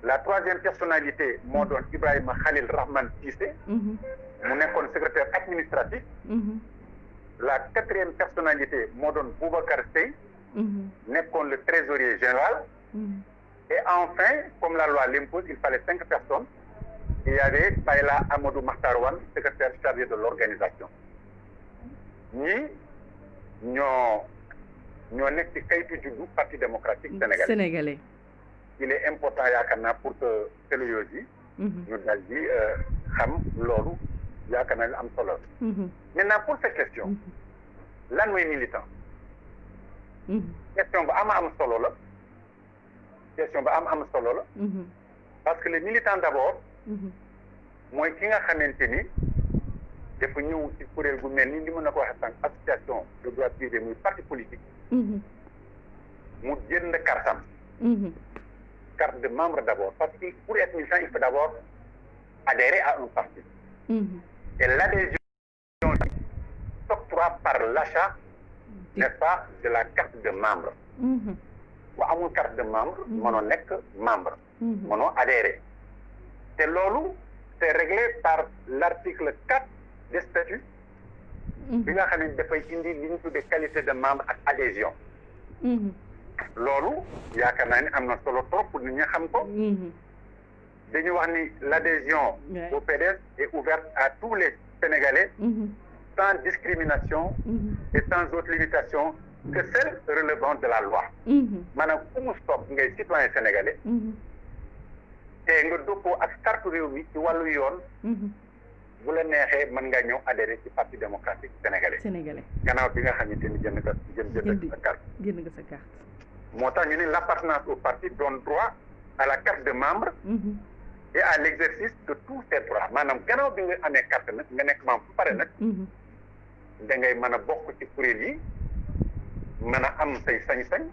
La troisième personnalité moo doon Ibrahima Khalil Rahman Cissé. mu nekkoon secrétaire administratif. La quatrième personnalité moo doon Boubacar Seye. nekkoon le trésorier général. Et enfin, comme la loi l'impose, il fallait 5 personnes. Il y avait Bayla Amadou Makhtar-Wane, secrétaire chargé de l'organisation. ñii ñoo nekk ci kayitu juddu Parti démocratique sénégalais. Il est important yaakaar naa pour que télévision yi. ñu dal di xam loolu yaakaar naa lu am solo. Maintenant pour cette question. lan mooy militant. question ba am solo la. question ba am solo la. parce que le militant d'abord. mooy ki nga xamante ni dafa ñëw ci kuréel gu mel ni li mën na ko waxee sànq association de droit privé muy parti politique. mu jënd kartam. carte de membre d'abord parce que pour être militant il faut d'abord adhérer à un parti. Et l'adhésion s'octroie par l'achat, n'est-ce pas, de la carte de membre. bu amul carte de membre mënoo nekk membre. mënoo adhérer. te loolu c'est réglé par l'article 4 des statuts. bi nga xam ne dafay indi li ñu tuddee qualité de membre ak adhésion. loolu yaakaar naa ni am na solo trop pour nit ñi xam ko. dañu wax ni l'adhésion au PDS est ouverte à tous les Sénégalais. Sans discrimination et sans autre limitation que celle relevant de la loi. maanaam ku mu soob ngay citoyen sénégalais. te nga dëppoo ak charte réew mi ci wàllu yoon. bu la neexee mën nga ñëw adhérer ci Parti démocratique sénégalais. gannaaw bi nga xamante ni jënd nga sa carte. jënd nga sa carte. moo tax ñu ne l'appartenance au parti donne droit à la carte de membre. et à l'exercice de tous ses droits maanaam gannaaw bi nga amee carte nag nga nekk membre bu pare nag. da ngay mën a bokk ci kuréel yi mën a am say sañ-sañ.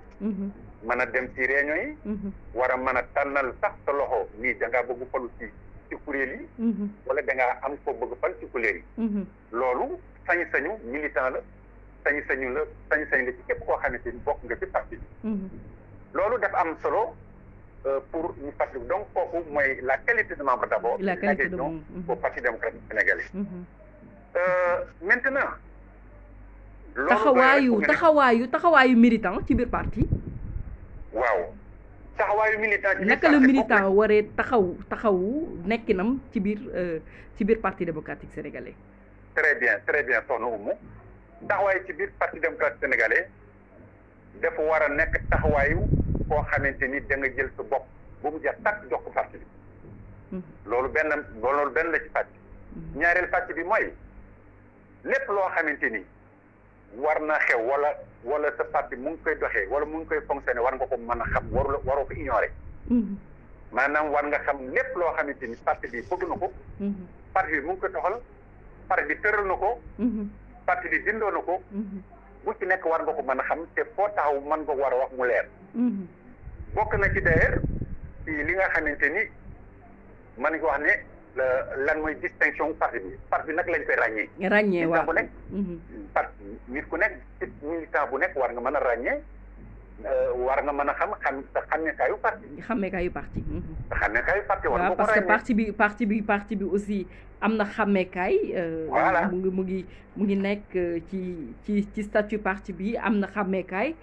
mën a dem ci réunion yi. war a mën a tànnal sax sa loxo nii da ngaa bëgg falu ci kuréel yi. wala da ngaa am ko bëgg fal ci kuréel yi. loolu sañ-sañu militant la sañ-sañ la ci képp koo xamante ni bokk nga ci parti bi. loolu dafa am solo pour ñu fàttali donc kooku mooy la qualité de membre d'abord. la qualité de membre au Parti démocratique sénégalais. Maintenant. taxawaayu militant ci biir parti. waaw taxawaayu militant. ci naka la militant waree taxawu nekkinam ci biir Parti démocratique sénégalais. très bien soxna Oumou taxawaayu ci biir Parti démocratique sénégalais dafa war a nekk taxawaayu koo xamante ni da nga jël sa bopp bu mu jeex tàkk jox ko parti bi. loolu benn la ci pàcc. ñaareel pàcc bi mooy lépp loo xamante ni war na xew wala sa parti mu ngi koy doxee wala mu ngi koy fonctionner war nga ko mën a xam waroo ko ignorer. maanaam war nga xam lépp loo xamante ni parti bi bëgg na ko. parti bi mu ngi koy doxal parti bi tëral na ko. parti bi bindoo na ko. bu ci nekk war nga ko mën a xam te foo taxaw mën nga war a wax mu leer. bokk na ci d'ailleurs ci li nga xamante ni mën nga wax ne lan mooy distinction parti bi nag lañ koy ràññee. ràññee waaw bu nekk. parti nit ku nekk ci militant bu nekk war nga mën a ràññee war nga mën a xam sa xàmmeekaayu parti. xàmmeekaayu parti. xàmmeekaayu parti war nga ko parce que ràññee. parti bi aussi am na xàmmeekaay. voilà mu ngi nekk ci statut parti bi am na xàmmeekaay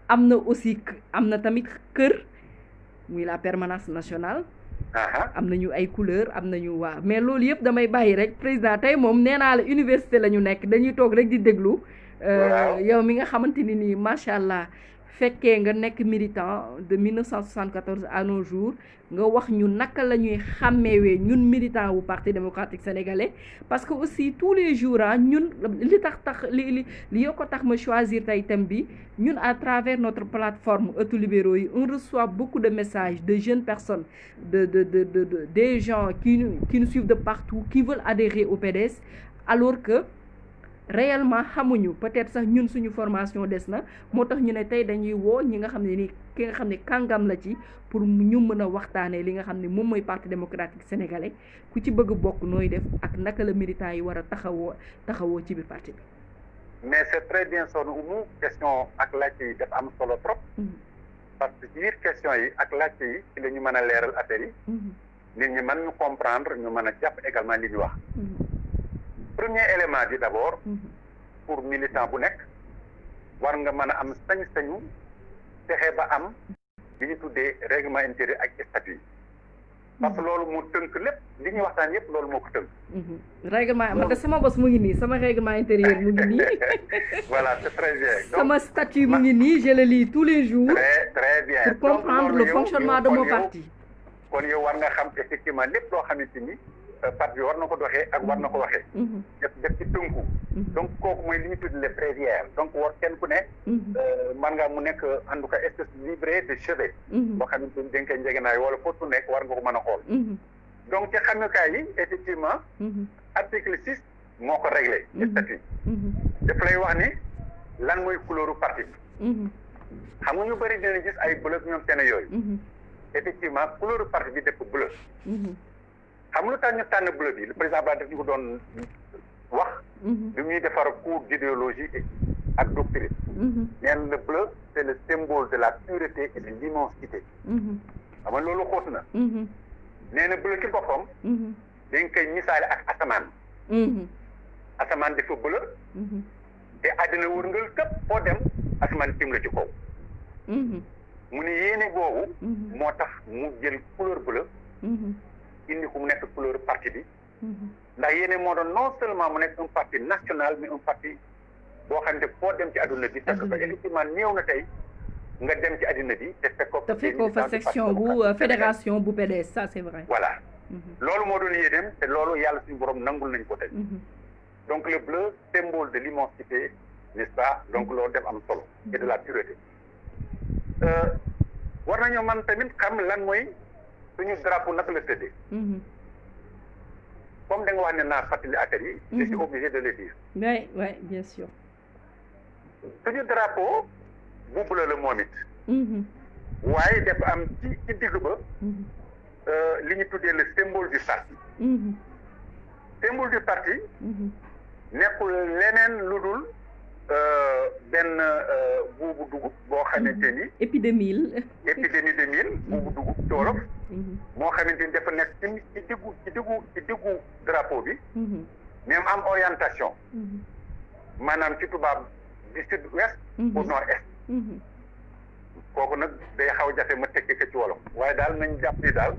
am na aussi am na tamit kër muy la permanence nationale. am nañu ay couleur am nañu waaw mais loolu yëpp damay bàyyi rek président tey moom nee naa la université la ñu nekk dañuy toog rek di déglu. yow mi nga xamante ni nii macha allah fekkee nga nekk militant de 1974 à nos jours nga wax ñu naka la ñuy xàmmeewee ñun militant wu parti démocratique sénégalais parce que aussi tous les jours ñun li tax li yoo ko tax ma choisir tey thème bi ñun à travers notre plateforme Ëttu Libéraux yi on reçoit beaucoup de messages de jeunes personnes des gens qui nous suivent de partout qui veulent adhérer au PDS alors que réellement xamuñu peut-être sax ñun suñu formation des na moo tax ñu ne tey dañuy woo ñi nga xam ne ni ki nga xam ne kàngam la ci pour ñu mën a waxtaanee li nga xam ne moom mooy parti démocratique sénégalais ku ci bëgg bokk nooy def ak naka la militant yi war a taxawoo ci biir parti bi. mais c'est très bien Sokhna Oumou question ak laajte yi dafa am solo trop. parce que ci biir question yi ak laajte yi ci la ñu mën a leeral affaire yi. nit ñi mën ñu comprendre ñu mën a jàpp également li ñu wax. premier élément bi d'abord pour militant bu nekk war nga mën a am sañ-sañu fexe ba am li ñu tuddee règlement intérieur ak statut parce que loolu mu tënk lépp li ñuy waxtaan yépp loolu moo ko tënk. règlement man de sama bos mu ngi nii sama règlement intérieur mu ngi nii. voilà c'est très bien. sama statut mu ngi nii je le lis tous les jours. très bien pour comprendre le fonctionnement de mon parti. kon yow war nga xam effectivement lépp loo xamante ni. parti bi war na ko doxee ak war na ko waxee. def ci tënku. donc kooku mooy li ñu tudd les bréviaires donc war kenn ku ne. man nga mu nekk en tout cas espèce livret de chevet. boo xamante ni dañ koy njëgënaay wala foofu nekk war nga ko mën a xool. donc ci xamukaay yi effectivement. article 6 moo ko réglé. statut daf lay wax ni lan mooy couleuru parti bi. xam nga ñu bëri dina gis ay bleu ñoom seen yooyu. effectivement couleuru parti bi def bleu. xam lu tax ñu tànn bleu bi le président Abdoulaye daf ñu ko doon wax. bi muy defar cours d'idéologie ak doctrine. neen le bleu c'est le symbole de la pureté et de l'immensité. xam nga loolu xóot na. nee na bleu ci boppam. dañ koy misaale ak asamaan. asamaan dafa bleu. te àddina wërngal këpp foo dem asamaan tim la ci kaw. mu ne yéene boobu. moo tax mu jël couleur bleu. indi ku mu nekk couleur parti bi. ndax yéene moo doon non seulement mu nekk un parti national mais un parti boo xam ne foo dem ci adduna bi. fekk ko effectivement néew na tey nga dem ci adduna bi te fekkoo fa section bu fédération bu PDS ça c'est vrai. voilà loolu moo doon yéeneem te loolu yàlla suñu borom nangul nañ ko tey. donc le bleu symbole de l'immensité n'est-ce pas donc loolu def am solo. et de la pureté. war nañoo man tamit xam lan mooy. suñu drapeau naka la tëddee. comme da nga wax ne naa fàttali affaire yi. je suis obligé de le dire. oui bien sûr. suñu drapeau bu bleu la moom it. waaye dafa am ci digg ba. li ñu tuddee le symbole du parti. symbole du parti. nekkul leneen lu dul benn buubu dugub boo xamante ni. épidémie de mil buubu dugub ci wolof. moo xamante ni dafa nekk ci diggu drapeau bi. mais am orientation. maanaam ci tubaab du sud-ouest au nord-est. kooku nag day xaw jafe ma tekki ko ci wolof waaye daal nañ jàpp ni daal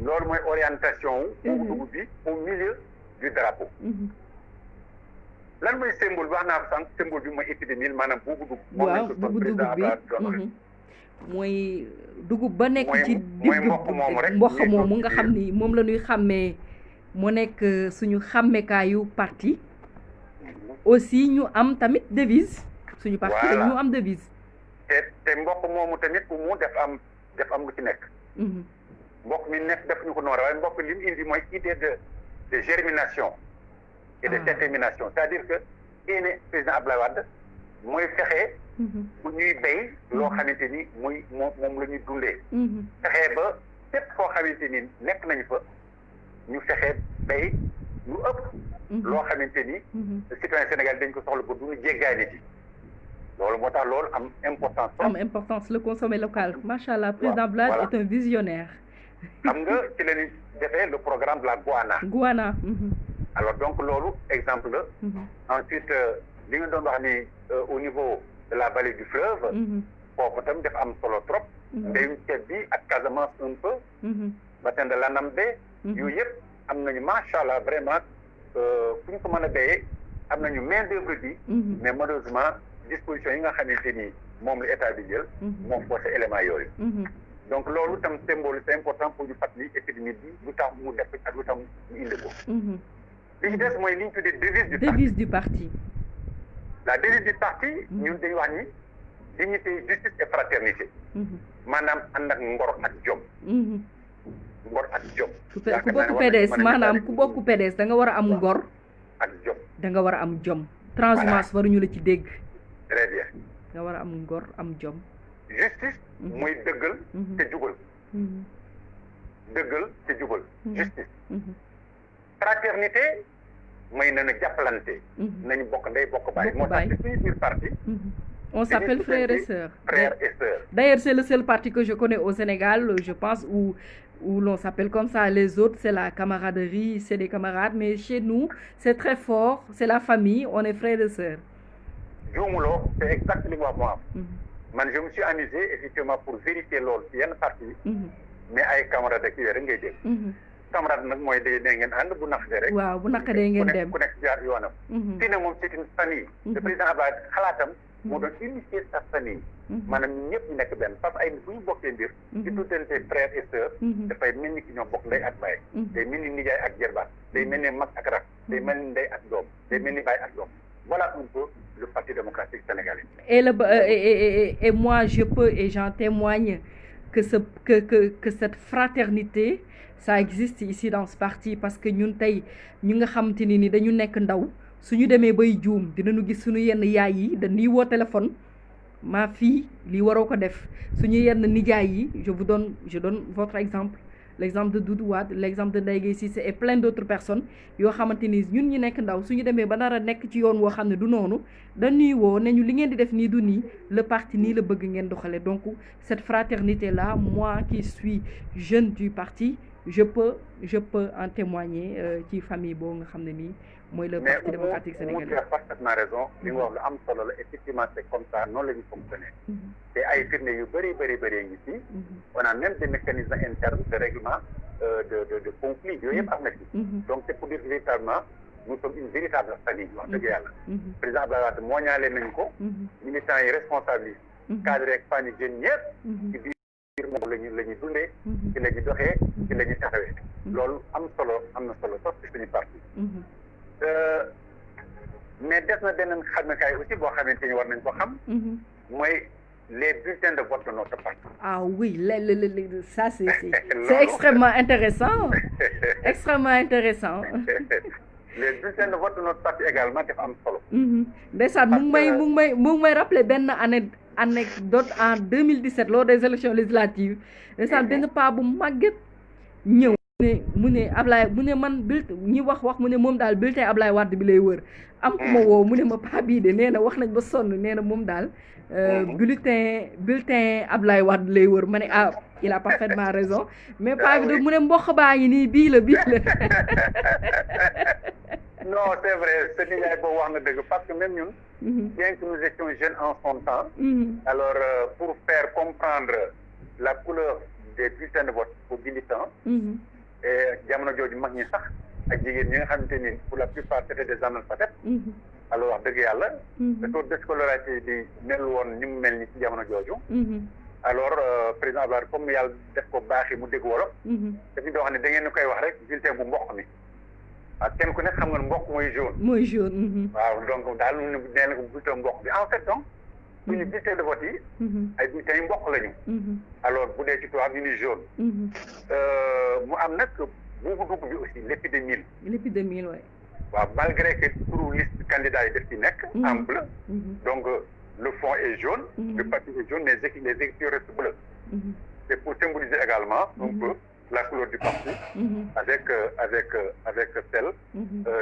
loolu mooy orientation wu. buubu dugub bi au milieu du drapeau. lan mooy symbole wax naa sànq symbole bi mooy épidémie maanaam buubu dugub. waaw buubu dugub bi mooy dugub ba nekk ci digg mooy mboq moomu nga xam ni moom la ñuy xàmmee mu nekk suñu xàmmekaayu parti. aussi ñu am tamit devise. suñu parti te ñu am devise. te mboq moomu tamit mu def am lu ci nekk. mboq mi nekk def ñu ko noonu waaye mboq li mu indi mooy idée de germination. et de détermination c'est-à-dire que yéene président Abdoulaye Wade mooy fexe. bu ñuy béy loo xamante ni moom la ñuy dundee. fexe ba fépp foo xamante ni nekk nañu fa ñu fexe bay lu ëpp loo xamante ni citoyen Sénégal dañ ko soxla ba duñu jéggaani ci loolu moo tax loolu am importance le consommer local macha allah président Blade est un visionnaire xam nga ci la ñu defee le programme de la Guana alors donc loolu exemple la ensuite li nga doon wax ni au niveau de la vallée du fleuve foofu tam dafa am solo trop mbéyum ceeb bi ak Casamance un peu bassin de l'Anambé yooyu yëpp am nañu macha allah vraiment fu ñu ko mën a béyee am nañu main d'œuvre bi mais malheureusement disposition yi nga xamante ni moom la état bi jël moom forcé élément yooyu donc loolu tam symbole c'est important pour ñu fàttali épidémie bi lu tax mu def ak lu tax ñu indi ko li ñu des mooy li ñu tuddee devise du parti la devise du parti ñun dañu wax ni dignité justice et fraternité maanaam ànd ak ngor ak jom ngor ak jom ku bokk PDS maanaam ku bokk PDS da nga war a am ngor ak jom da nga war a am jom transhumance waruñu la ci dégg très bien nga war a am ngor am jom justice mooy dëggal te jubal dëggal te jubal justice fraternité mooy nañu jàppalante nañu bokk ndey bokk baay moo tax ci suñu biir parti on s'appelle frères et sœurs. D'ailleurs, c'est le seul parti que je connais au Sénégal, je pense, où l'on s'appelle comme ça. Les autres, c'est la camaraderie, c'est des camarades. Mais chez nous, c'est très fort, c'est la famille, on est frères et sœurs. C'est exactement moi. Je me suis amusé, effectivement, pour vérifier l'autre. Il y a une partie, mais avec camarades qui sont camarade nag mooy day ngeen ànd bu naqdee rek waaw bu naqdee ngeen dem ku nekk jaar yoonam fii nag moom c'est une famille le président Abdoulaye xalaatam moo doon unifier sa famille maanaam ñëpp ñu nekk benn parce que ay nit bu ñu bokkee mbir ci tuddante frères et sœurs dafay mel ni ki ñoo bokk ndey ak baay day mel ni nijaay ak jërbaat day mel ni mag ak rak day mel ni ndey ak doom day mel ni baay ak doom voilà un peu le Parti démocratique sénégalais et moi je peux et j'en témoigne que cette fraternité ça existe ici dans ce parti parce que ñun tey ñu nga xamante ni dañu nekk ndaw suñu demee bay juum dinañu gis suñu yenn yaay yi dañuy woo téléphone ma fille lii waroo ko def suñu yenn nijaay yi je donne votre exemple l'exemple de Doudou Wade l'exemple de Ndeye Gueye Cissé et plein d'autres personnes yoo xamante ni ñun ñu nekk ndaw suñu demee ba nar a nekk ci yoon woo xam ne du noonu dañuy woo ne ñu li ngeen di def nii du nii le parti nii la bëgg ngeen doxale donc cette fraternité là moi qui suis jeune du parti je peux en témoigner ci famille boo nga xam ne nii mooy le Parti démocratique sénégalais. Mais tu as parfaitement raison li nga wax lu am solo la effectivement c'est comme ça noonu la ñu fonctionner te ay firnde yu bëri ngi ci on a même des mécanismes internes de règlement de conflit yooyu yëpp am na ci donc c'est pour dire véritablement nous sommes une véritable famille wax dëgg yàlla président Abdoulaye Wade moo ñaale nañ ko militants yi responsables yi cadre ak famille jeunes ñëpp moom la ñuy dundee ci la ñuy doxee ci la ñuy taxawee loolu am na solo sax ci suñu parti mais des na beneen xamekaay aussi boo xamante ni war nañ ko xam mooy les bulletins de vote de notre parti. Ah oui, ça c'est extrêmement intéressant. Extrêmement intéressant. Les bulletins de vote de notre parti également dafa am solo. Ndeysaan mu ngi may rappeler benn anecdote en 2017 lors des élections législatives. Ndeysaan benn paa bu màgget ñëw mu ne Ablaye mu ne man bulletin ñi wax mu ne moom daal bulletin Ablaye Wade bi lay wër. Am ku ma woo mu ne ma paa bii de nee na wax nañ ba sonn nee na moom daal bulletin Ablaye Wade lay wër ma ne il a parfaitement raison mais paa bi de mu ne mboq baa ngi nii bii la non c'est vrai ce nijaay boobu wax nga dëgg parce que même ñun bien que nous étions jeunes en son temps alors pour faire comprendre la couleur des bulletins de vote aux militants et jamono jooju mag ñi sax ak jigéen ñi nga xamante ni pour la plupart c'était des analphabètes alors wax dëgg yàlla le taux de scolarité bi mel woon ni mu mel ni ci jamono jooju alors président Abdoulaye comme yàlla def ko baaxi mu dégg wolof daf ñu doo xam ne da ngeen koy wax rek bulletin bu mboq mi waaw kenn ku nekk xam nga ne mboq mooy jaune waaw donc daal nee na ko bulletin mboq bi en fait donc suñu bulletin de vote yi ay bulletins yu mboq lañu alors bu dee ci tubaab ñu ni jaune mu am nag buubu dugg bi aussi l'épidémie ouais waaw malgré que turu liste candidat yi def ci nekk en bleu donc le fond est jaune le papier est jaune les écritures restent bleues c'est pour symboliser également un peu la couleur du parti avec celle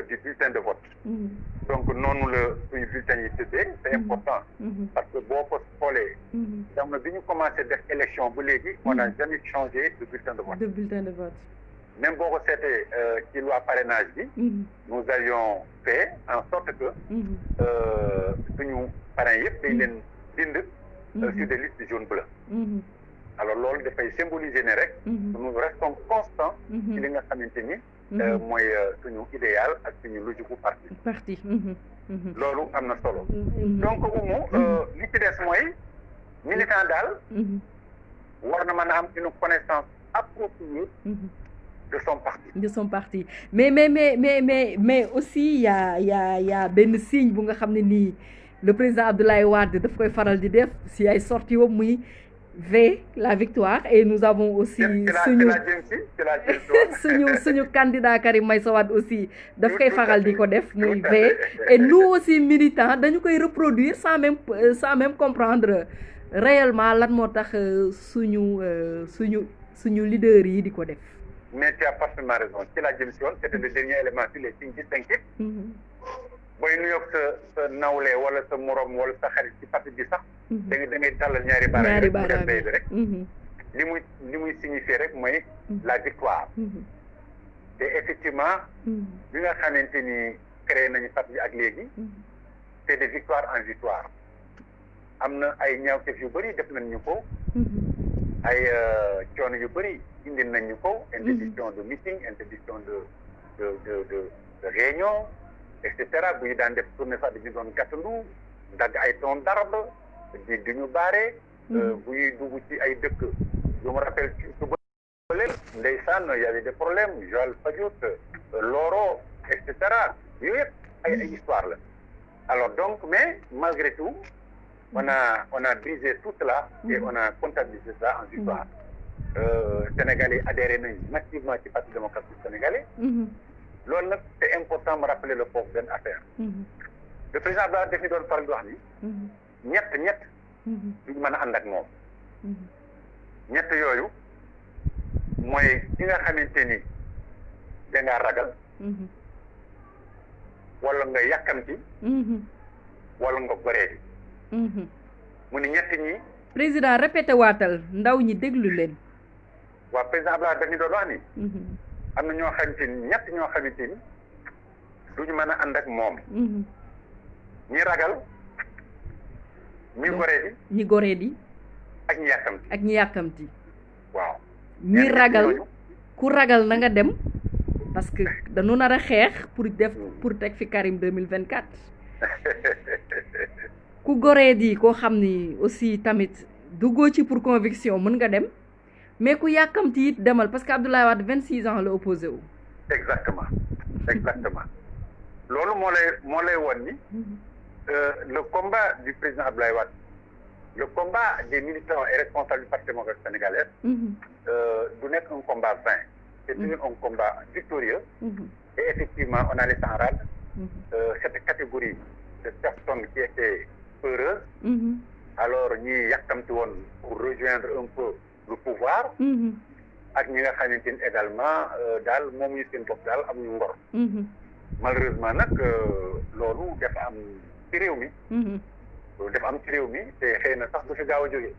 du bulletin de vote. Donc non le bulletin yi tëddee c'est important parce que boo ko xoolee jamono bi ñu commencé def élection ba léegi on n'a jamais changé de bulletin de vote. Même boo ko seetee ci loi parrainage bi nous avions fait en sorte que suñu parrain yëpp dañ leen bind sur des listes jaune bleu. Alors loolu dafay symboliser ne rek nous restons constants ci li nga xamante ni mooy suñu idéal ak suñu logique bu parti loolu am na solo donc umu li ci des mooy militant daal war na mën a am une connaissance appropriée de son parti mais aussi y a benn signe bu nga xam ne nii le président Abdoulaye Wade daf koy faral di def si ay sorties wam muy V la victoire et nous avons aussi suñu candidat Karim Meïssa Wade aussi daf koy faral di ko def muy V et nous aussi militants dañu koy reproduire sans même comprendre réellement lan moo tax suñu leader yi di ko def. Mais tu as parfaitement raison ci la jëm si woon c'était le dernier élément sur les signes distinctifs booy nuyoog sa nawle wala sa morom wala sa xarit ci parti bi sax da ngay tàllal ñaari baaraam bi rek li muy signifier rek mooy la victoire te effectivement bi nga xamante ni créé nañu parti bi ak léegi c'est de victoire en victoire am na ay ñaawteef yu bëri def nañ ñu ko ay coono yu bëri indi nañ ñu ko interdiction de meeting interdiction de réunion et cetera bu ñu daan def tournée sax dañu doon gàttandu dagg ay tronc d'arbre di ñu baare bu ñuy dugg ci ay dëkk je me rappelle ci suba ndeysaan y avait des problèmes Joal Fadiouth Loro et cetera yooyu yëpp ay histoire la alors donc mais malgré tout on a brisé tout cela et on a comptabilisé ça en victoire Sénégalais adhéré nañ massivement ci parti démocratique sénégalais loolu nag c'est important me rappeler le foofu benn affaire le président Abdoulaye daf ñu doon faral di wax ni ñett duñ mën a ànd ak moom ñett yooyu mooy ki nga xamante ni dangaa ragal wala nga yàkkamti wala nga goree mu ni ñett ñi président répété waatal ndaw ñi déglu leen waaw président Abdoulaye daf ñu doon wax ni am na ñoo xamante ni ñoo xamante ni duñu mën a ànd ak moom ñi ragal ñi goree di ak ñi yàkkamti waaw ñi ragal ku ragal na nga dem parce que dañu nar a xeex pour teg fi Karim 2024 ku goree di koo xam ni aussi tamit duggoo ci pour conviction mën nga dem mais ku yàkkamti it demal parce que Abdoulaye Wade 26 ans la opposé wu. exactement loolu moo lay won ni le combat du président Abdoulaye Wade le combat des militants et responsables du Parti démocratique sénégalais du nekk un combat vain c'est toujours un combat victorieux et effectivement on a laissé en rade cette catégorie de personnes qui étaient peureuses alors ñi yàkkamti woon pour rejoindre un peu le pouvoir ak ñi nga xamante ni également daal moom ñu seen bopp daal amuñu ngor malheureusement nag loolu dafa am ci réew mi te xëy na sax du fi gaaw a jógee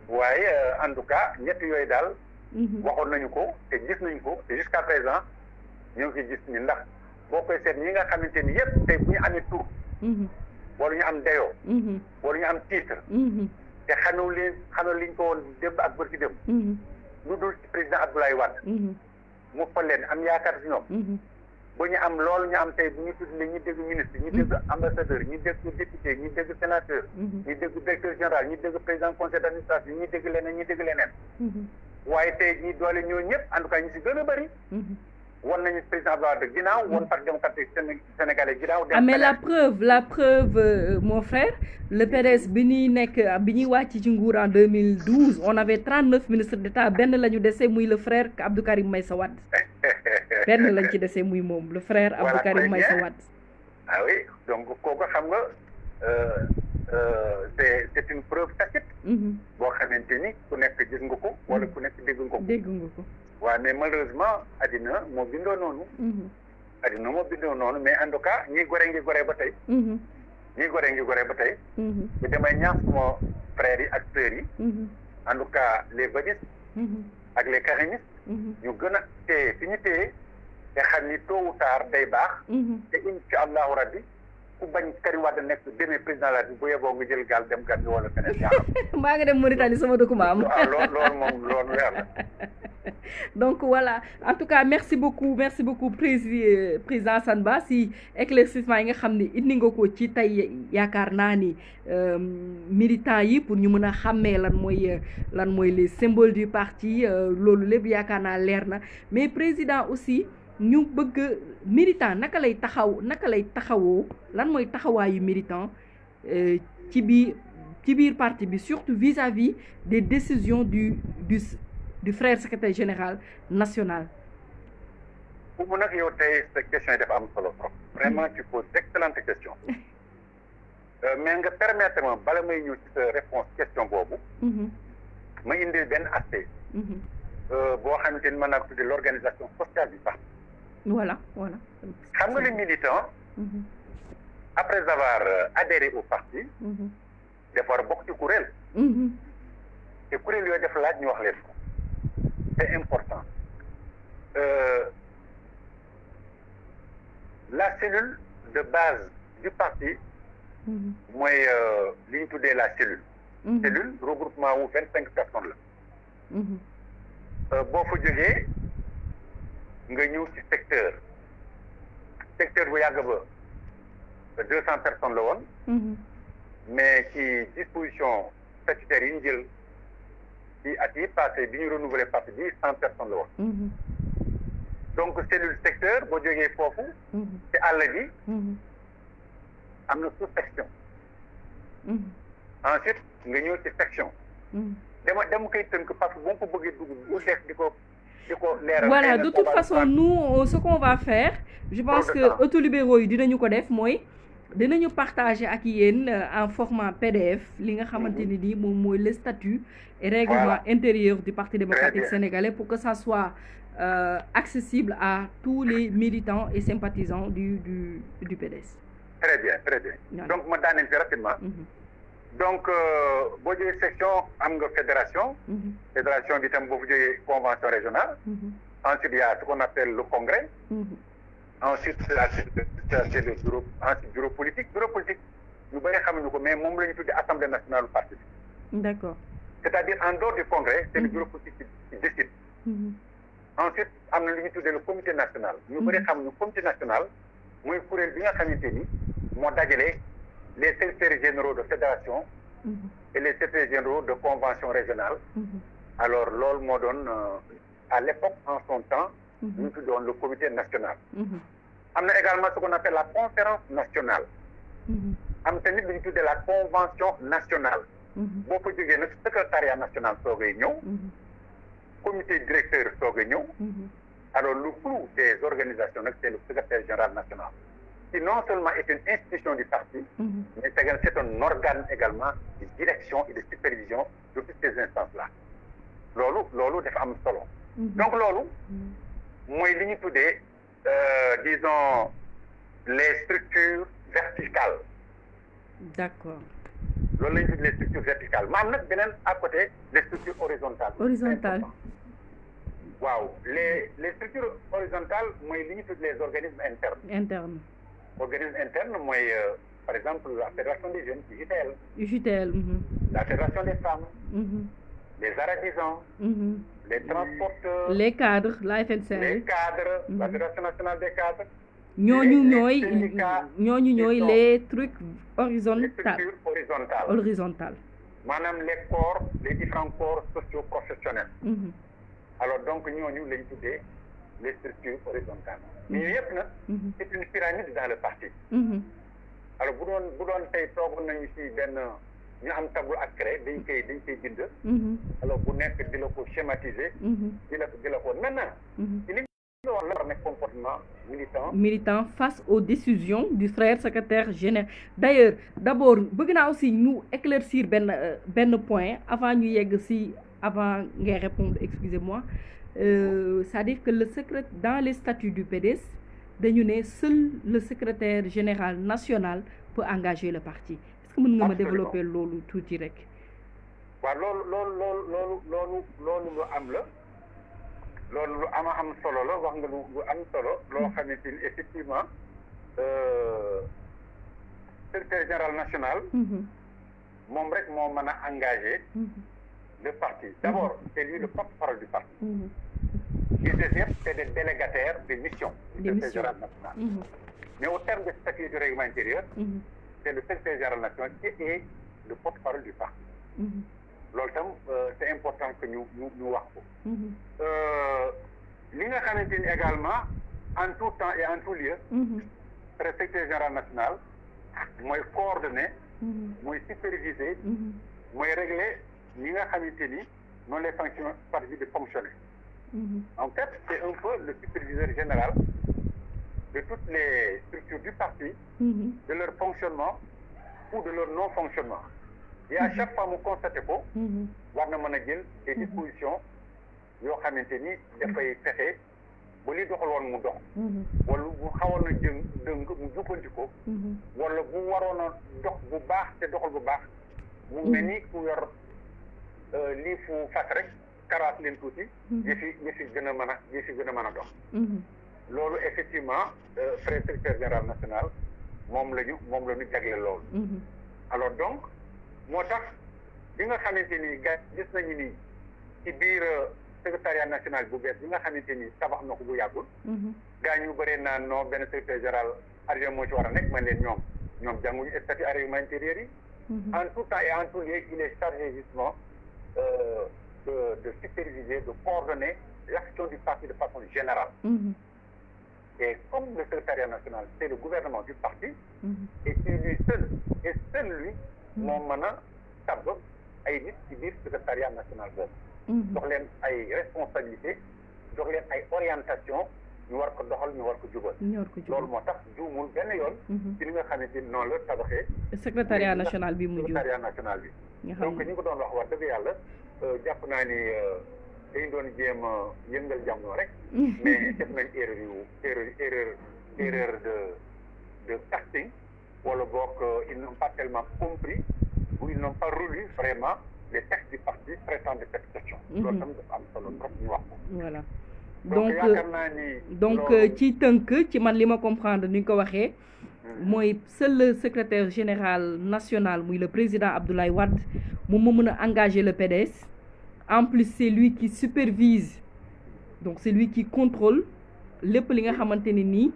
waaye en tout cas ñett yooyu daal waxoon nañu ko te gis nañu ko te jusqu'à présent ñu ngi gis ni ndax boo koy seet ñi nga xamante ni yëpp tey bu ñu amee tur wala ñu am dayoo wala ñu am titre te xamul liñ ko woon démb ak bërki démb lu dul ci président Abdoulaye Wade mu fal leen am yaakaar si ñoom ba ñu am loolu ñu am tey bu ñu tuddee ñi dégg ministre ñi dégg ambassadeur ñi dégg député ñi dégg sénateur ñi dégg directeur général ñi dégg président conseil d'administration ñi dégg leneen waaye tey ñi doole ñoo ñëpp en tout cas ñu si gën a bëri won nañu président Abdoulaye Wade ginnaaw won Parti démocratique sénégalais ginnaaw mais la preuve mon frère le PDS bi ñuy wàcc ci nguur en 2012 on avait 39 ministres d'État benn la ñu dese muy le frère Abdou Karim Meïssa Wade benn lañ ci dese muy moom le frère Abdou Karim Meïssa Wade ah oui donc kooku xam nga c'est une preuve tacite. boo xamante ni ku nekk gis nga ko wala ku nekk dégg nga ko. dégg nga ko. waaw mais malheureusement àddina moo bindoo noonu. àddina moo bindoo noonu mais en tout cas ñi gore ngi gore ba tey. ñi gore ngi gore ba tey. te damay ñaax suma frères yi ak sœurs yi. en tout cas les badistes. ak les karimistes. ñu gën a téye fi ñu téye te xam ni tôt ou tard day baax. te incha allahu rabbi ku bañ Karim Wade nekk demee président la bi bu yeboo nga jël gaal dem Gambie wala feneen yaa xam. maa ngi dem Mauritanie sama dëkku maam. waaw loolu moom loolu leer na. Donc voilà, en tout cas merci beaucoup président Assane Ba si éclaircissement yi nga xam ne indi nga ko ci tey yaakaar naa ni militants yi pour ñu mën a xàmmee lan mooy les symboles du parti loolu lépp yaakaar naa leer na mais président aussi ñu bëgg militant naka lay taxawoo lan mooy taxawaayu militant ci biir parti bi surtout vis-à-vis des décisions du frère secrétaire général national. Pour nag yow tey sa question yi dafa am solo trop. Vraiment tu poses d'excellentes questions. Mais nga permettre ma bala may ñëw ci sa réponse question boobu. ma indil benn aspect. boo xamante ni mën naa ko tuddee l'organisation sociale du parti. Voilà. xam nga les militants. après avoir adhéré au parti. dafa war a bokk ci kuréel. te kuréel yooyu def laaj ñu wax leen ko. c'est important. La cellule de base du parti, moi, li ñu tuddee la cellule. Cellule regroupement wu 25 personnes la. boo fa jógee nga ñëw ci secteur bu yàgg ba 200 personnes la woon. mais ci disposition statutaire yi ñu jël. ci at yi passé bi ñu renouvelé parti bi 100 personnes la woon. donc cellule secteur boo jógee foofu. ci àll bi. am na sous-section. ensuite nga ñëw ci section. dama koy tënk parce que boo ko bëggee dugg bu def di ko leeral. Voilà, de toute façon nous ce qu'on va faire je pense que autolibéraux yi dinañu ko def mooy dinañu partager ak yéen en format PDF li nga xamante ni nii moom mooy le statut et règlement intérieur du Parti démocratique sénégalais pour que ça soit accessible à tous les militants et sympathisants du PDS. Très bien. Donc ma daaneel fi rapidement. Donc boo jógee section am nga fédération. Fédération bi tam boo fa jógee convention régionale. Ensuite il y a ce qu'on appelle le congrès. Ensuite c'est le bureau, ensuite bureau politique ñu bëri xamuñu ko mais moom la ñu tuddee assemblée nationale du parti. D'accord. C'est-à-dire en dehors du congrès c'est le bureau politique qui décide. Ensuite am na lu ñu tuddee le comité national. ñu bëri xamuñu comité national mooy kuréel bi nga xamante ni moo dajale les secrétaires généraux de fédération. et les secrétaires généraux de convention régionale. Alors loolu moo doon à l'époque en son temps. ñu tuddoon le comité national. am na également ce qu'on appelle la conférence nationale. am tamit lu ñu tuddee la convention nationale. boo ko jógee nag secrétariat national soogay ñëw. comité directeur soogay ñëw. alors le clou des organisations nag c'est le secrétaire général national. qui non seulement est une institution du parti. mais c'est un organe également de direction et de supervision de toutes ces instances-là. loolu dafa am solo. donc loolu. mooy li ñu tuddee disons les structures verticales. D'accord. loolu la ñu tuddee les structures verticales ma am nag beneen à côté les structures horizontales. waaw les structures horizontales mooy li ñu tuddee les organismes internes. Organisme interne mooy par exemple la fédération des jeunes UJTL. La fédération des femmes. Les arabisans. Les transporteurs. Les cadres, la FNCA. Les cadres, la Fédération nationale des cadres. ñooñu ñooy les trucs horizontaux. Les structures horizontales. Maanaam les corps, les différents corps socio-professionnels. Alors donc ñooñu lañ tuddee les structures horizontales. mais yooyu yëpp nag. c'est une pyramide dans le parti. alors bu doon tey toogoon nañu ci benn. ñu am tableau ak craie dañ koy bind. alors bu nekk di la ko schématiser. di la ko maintenant. comportement militant face aux décisions du frère secrétaire général. D'ailleurs d'abord bëgg naa aussi ñu éclaircir benn point avant ñu yegg si avant ngay répondre, excusez-moi. C'est-à-dire que dans les statuts du PDS dañu ne seul le secrétaire général national peut engager le parti. Est-ce que mën nga ma développer loolu tuuti rek? waaw loolu lu am la. loolu lu am solo la wax nga lu am solo loo xamante ni effectivement secrétaire général national moom rek moo mën a engagé le parti. D'abord c'est lui le porte-parole du parti. Les deuxième c'est des délégataires des missions du secrétaire général national. Mais au terme des statuts du règlement intérieur c'est le secrétaire général national qui est le porte-parole du parti. loolu tam c'est important que ñu wax ko. li nga xamante ni également en tout temps et en tout lieu. le secrétaire général national mooy coordonner. mooy superviser. mooy régler ñi nga xamante ni noonu les fonctions parti de fonctionner. En fait c'est un peu le superviseur général de toutes les structures du parti. De leur fonctionnement ou de leur non-fonctionnement. Et à chaque fois mu constaté ko war na mën a jël des dispositions yoo xamante ni dafay fexe ba li doxal woon mu dox wala bu xawoon na dëng mu jubbanti ko wala bu waroon a dox bu baax te doxal bu baax mu mel ni ku yor lii fu fas rek karaas leen tuuti yëfi gën a mën a dox loolu effectivement secrétaire général national moom la ñu jagle loolu. Alors donc moo tax bi nga xamante ni gis nañu ni ci biir secrétariat national bu bees bi nga xamante ni tabax na ko bu yàggul. gaa ñu bëree naan non benn secrétaire général adjoint moo ci war a nekk man leen ñoom jànguñu statut règlement intérieur yi. En tout temps et en tout lieu il est chargé justement de superviser, de coordonner l'action du parti de façon générale. Et comme le secrétariat national, c'est le gouvernement du parti, et c'est lui seul, lui, moo mën a tabb ay nit ci biir secrétariat national boobu. jox leen ay responsabilité, jox leen ay orientation, ñu war ko doxal, ñu war ko jubal. loolu moo tax juumul benn yoon. ci li nga xamante ni noonu la tabaxee. secrétariat national bi mu jub secrétariat national bi. donc ñi ko doon wax dëgg yàlla jàpp naa ni dañu doon jéem a yëngal jamono rek. mais def nañ erreur de casting wala boog ils n'ont pas tellement compris ou ils n'ont pas relu vraiment les textes du parti traitant de cette question. loolu tam dafa am solo trop ñu wax ko. voilà donc yaakaar naa ni. donc ci tënk ci man li ma comprendre ni nga ko waxee. mooy seul le secrétaire général national muy le président Abdoulaye Wade moom moo mën a engager le PDS. En plus c'est lui qui supervise, donc c'est lui qui contrôle lépp li nga xamante ne nii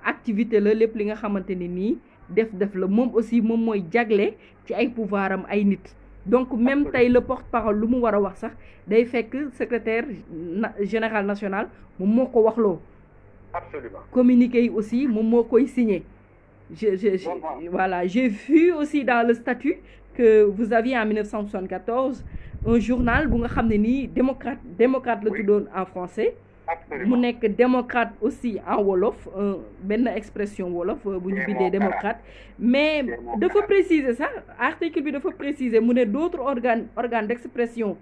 activité la lépp li nga xamante ne nii def la moom aussi moom mooy jagle ci ay pouvoir am ay nit. Donc même tey le porte-parole lu mu war a wax sax day fekk secrétaire général national moom moo ko waxloo. Absolument. Communiqué yi aussi moom moo koy signé. Voilà, j'ai vu aussi dans le statut que vous aviez en 1974 un journal bu nga xam ne nii démocrate la tuddoon en français. mu nekk démocrate aussi en wolof benn expression wolof bu ñu bindee démocrate mais dafa préciser sax article bi dafa préciser mu ne d'autres organes d'expression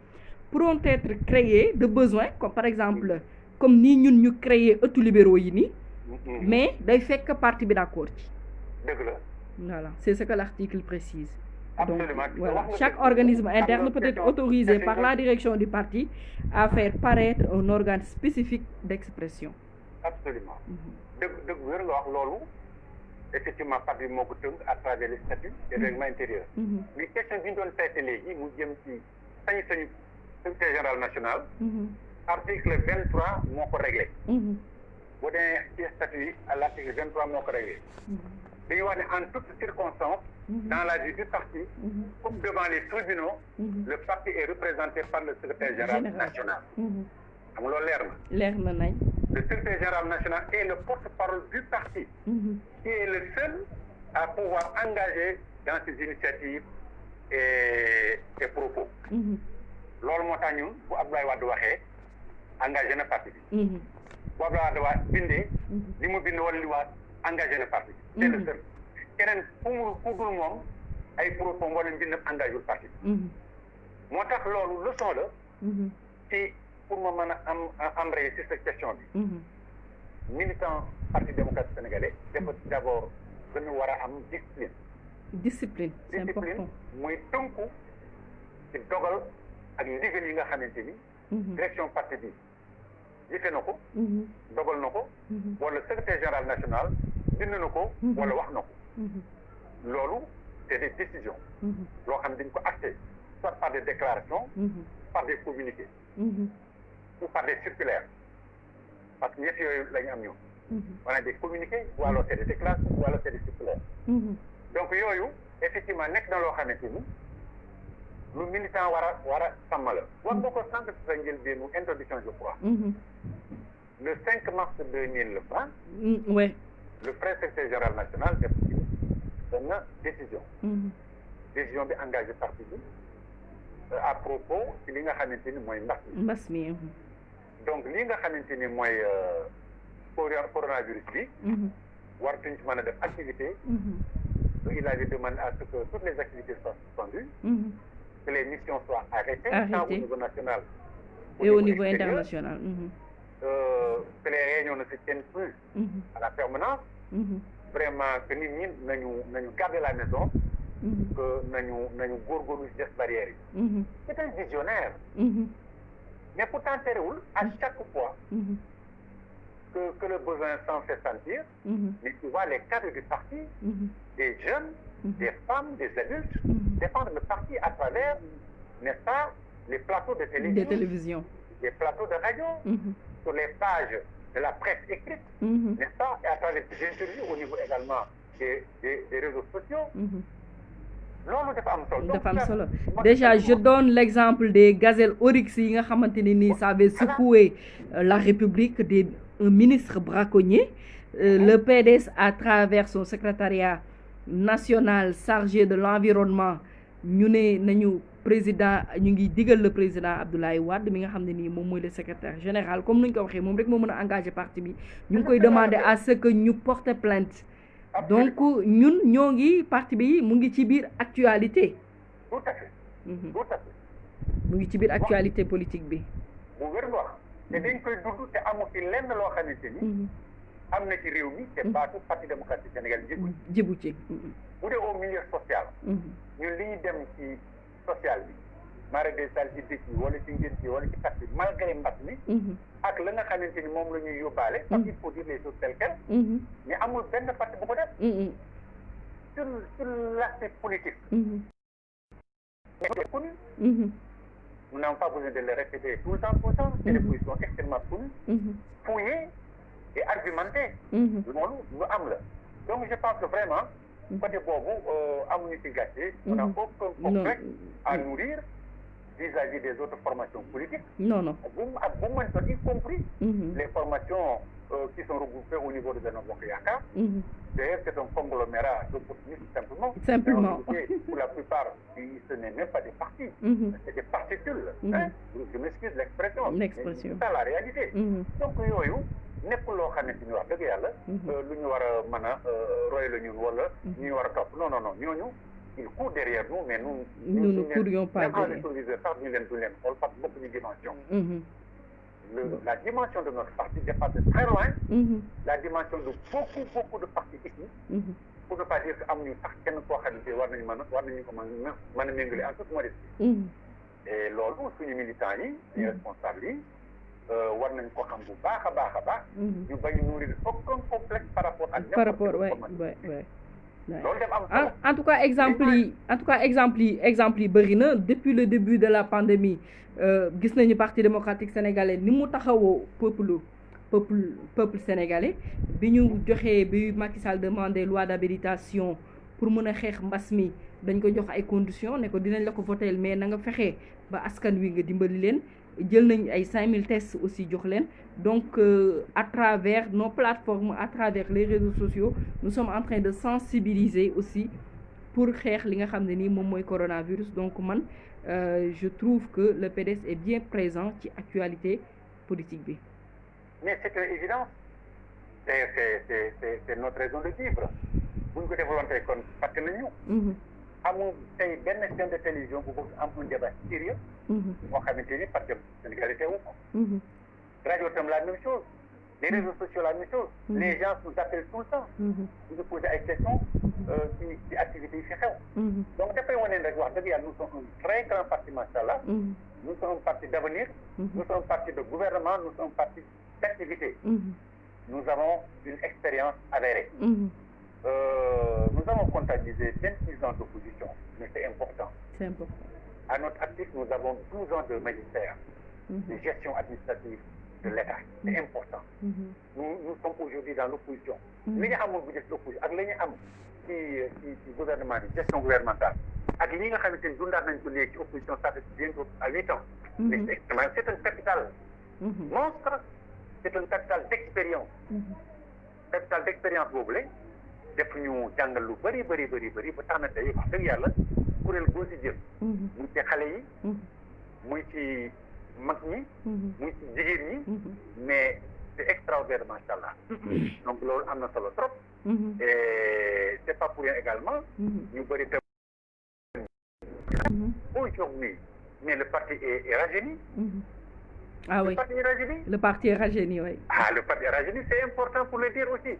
pourront être créés de besoin comme par exemple comme nii ñun ñu créer ëttu libéraux yi nii mais day fekk parti bi d'accord ci. Dëgg la. Voilà, c'est ce que l'article précise. Donc, Absolument. voilà. Chaque organisme interne peut être autorisé par la direction du parti à faire paraître un organe spécifique d'expression. Absolument. dëgg wér nga wax loolu effectivement parti bi moo ko tënk à travers les statuts et règlement intérieur. mais question bi ñu doon traité léegi mu jëm ci sañ-sañu secrétaire général national. article 23 moo ko réglé. boo demee ci statut yi à l'article 23 moo ko réglé. dañuy wax ne en toutes circonstances. dans la vie du parti, comme devant les tribunaux, le parti est représenté par le secrétaire général national. xam nga loolu leer na nañ. Le secrétaire général national est le porte-parole du parti, qui est le seul à pouvoir engager dans ses initiatives et propos. loolu moo tax ñun bu Abdoulaye Wade waxee engagé na parti bi. Abdoulaye Wade waa bindee li mu bind wala li waa engagé na parti bi c'est le seul keneen ku dul moom ay propos wala mbindam engagé wul parti bi moo tax loolu leçon la ci pour ma mën a embrayer ci cette question bi militant parti démocratique sénégalais dafa d'abord dañu war a am discipline c'est important mooy tënku ci dogal ak ndigal yi nga xamante ni direction parti bi jëfe na ko dogal na ko wala secrétaire général national bind na ko wala wax na ko loolu c'est des décisions loo xam ne dañ ko acté soit par des déclarations par des communiqués ou par des circulaires parce que ñett yooyu la ñu am ñun on a des communiqués ou alors c'est des déclarations ou alors c'est des circulaires donc yooyu effectivement nekk na loo xamante ni lu militant war a sàmm la wax nga ko sànq si sa njëlbéenu introduction je crois le 5 mars 2020 ouais le secrétaire général national def benn décision décision bi engagé parti bi à propos ci li nga xamante ni mooy mbas mi donc li nga xamante ni mooy coronavirus bi wartuñ ci mën a def activité il avait demandé à ce que toutes les activités soient suspendues que les missions soient arrêtées tant au niveau national et au niveau international que les réunions ne se tiennent plus à la permanence vraiment que nit ñi nañu garder la maison que nañu góorgóorlu ci des barrières yi c'est un visionnaire mais pourtant terewul à chaque fois que le besoin s'en fait sentir mais tu vois les cadres du parti des jeunes des femmes des adultes défendre le parti à travers n'est-ce pas les plateaux de télévision les plateaux de radio sur les pages de la presse écrite n'est-ce pas et à travers des interviews au niveau également des réseaux sociaux loolu dafa am solo déjà je donne l'exemple des gazelles oryx yi nga xamante ni nii ça avait secoué la République un ministre braconnier le PDS à travers son secrétariat national chargé de l'environnement ñu ne nañu président ñu ngi digal le président Abdoulaye Wade mi nga xam ne nii moom mooy le secrétaire général comme nuñ ko waxee moom rek moo mën a engagé parti bi ñu ngi koy demander à ce que ñu porter plainte donc ñun ñoo ngi parti bi mu ngi ci biir actualité tout à fait mu ngi ci biir actualité politique bi bu wér nga wax te dañ koy dund te amu fi lenn loo xamante ni am na ci réew mi te baatu parti démocratique Sénégal jibu ci bu dee au milieu social ñun li ñu dem ci social bi mara des salles ci dëkk yi wala ci ngénte yi wala ci parti bi malgré mbas mi ak la nga xamante ni moom la ñuy yóbbaale parce qu'il faut dire les choses telles quelles mais amul benn parti bu ko def sur l'aspect politique nous n'avons pas besoin de le répéter tout le temps c'est des positions extrêmement connues fouillées et argumentées loolu lu am la donc je pense que vraiment côté boobu amuñu ci gàcce on a aucun complexe à nourrir vis-à-vis des autres formations politiques non ak bu mën doon y compris les formations qui sont regroupées au niveau de Benno Bokk Yaakaar d'ailleurs c'est un conglomérat d'opportunistes simplement pour la plupart ce n'est même pas des partis c'est des particules je m'excuse l'expression c'est ça la réalité donc yooyu nekkul loo xamante ni wax dëgg yàlla lu ñu war a mën a roy la ñun wala ñu war a topp non ñooñu ils courent derrière nous mais nous ne courions pas derrière même en les sax ñu leen xool parce que bokkuñu dimension la dimension de notre parti dépasse de très loin la dimension de beaucoup de partis ici pour ne pas dire que amuñu sax kenn koo xamante war nañu ko mën a méngale en toute modestie et loolu suñu militants yi suñu responsables yi war nañ ko xam bu baax a baax ñu bañ a nourrir aucun complexe par rapport à loolu def am en tout cas exemple yi bëri na depuis le début de la pandémie gis nañu parti démocratique sénégalais ni mu taxawoo peuple sénégalais bi ñu joxee bi Macky Sall demandé loi d'habilitation pour mën a xeex mbas mi dañ ko jox ay conditions ne ko dinañ la ko voter mais na nga fexe ba askan wi nga dimbali leen jël nañ ay 5000 tests aussi jox leen donc à travers nos plateformes à travers les réseaux sociaux nous sommes en train de sensibiliser aussi pour xeex li nga xam ne nii moom mooy coronavirus donc man je trouve que le PDS est bien présent ci actualité politique bi mais c'est une évidence c'est notre raison de vivre bu ñu ko defaloon tey kon fàtte nañu amul tey benn chaîne de télévision bu bëgg am un débat sérieux moo xamante ni parce que Sénégal teewu ko rajo tam la même chose les réseaux sociaux la même chose les gens nous appellent tout le temps ñu nous poser ay questions ci activités yi fi xew donc dafay wane rek wax dëgg yàlla nous sommes un très grand parti machallah nous sommes un parti d'avenir nous sommes un parti de gouvernement nous sommes un parti d'activité nous avons une expérience avérée nous avons comptabilisé 26 ans d'opposition mais c'est important à notre actif nous avons 12 ans de magistère de gestion administrative de l'État c'est important nous sommes aujourd'hui dans l'opposition li ñu amoon bu def l'opposition ak la ñu am ci gouvernement bi gestion gouvernementale ak li nga xamante ni dundaat nañ ko léegi ci opposition ça fait bientôt à 8 ans mais c'est un capital monstre c'est un capital d'expérience boobu la def ñu jàngal lu bëri ba tax na tey wax dëgg yàlla kuréel goo si jël muy ci xale yi muy ci mag ñi muy ci jigéen ñi mais c'est extraordinaire macha allah donc loolu am na solo trop et c'est pas pour rien également ñu bëri te aujourd'hui mais le parti est rajeuni ah oui le parti est rajeuni oui le parti est rajeuni c'est important pour le dire aussi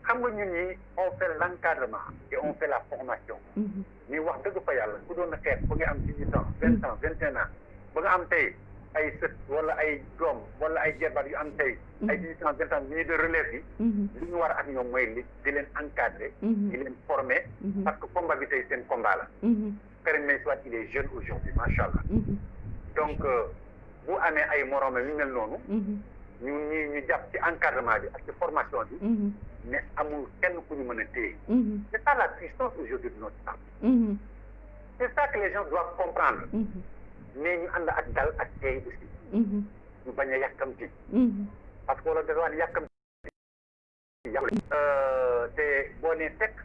xam nga ñun ñi on fait l'encadrement et on fait la formation mais wax dëgg fa yàlla ku doon na xeex ba nga am 18 ans 20 ans 21 ans ba nga am tey ay sët wala ay doom wala ay jarbaat yu am tey ay 18 ans 20 ans ñii de relève bi li ñu war ak ñoom mooy li di leen encadrer di leen former parce que combat bi tey seen combat la Karim Meïssa Wade il est jeune aujourd'hui macha allah donc bu amee ay morome yu mel noonu ñu jàpp ci encadrement bi ak ci formation bi mais amul kenn ku ñu mën a téye c'est ça la puissance aujourd'hui de notre parti c'est ça que les gens doivent comprendre mais ñu ànd ak dal ak tey aussi ñu bañ a yàkkamti parce que wala dafa waan yàkkamti te boo nee fekk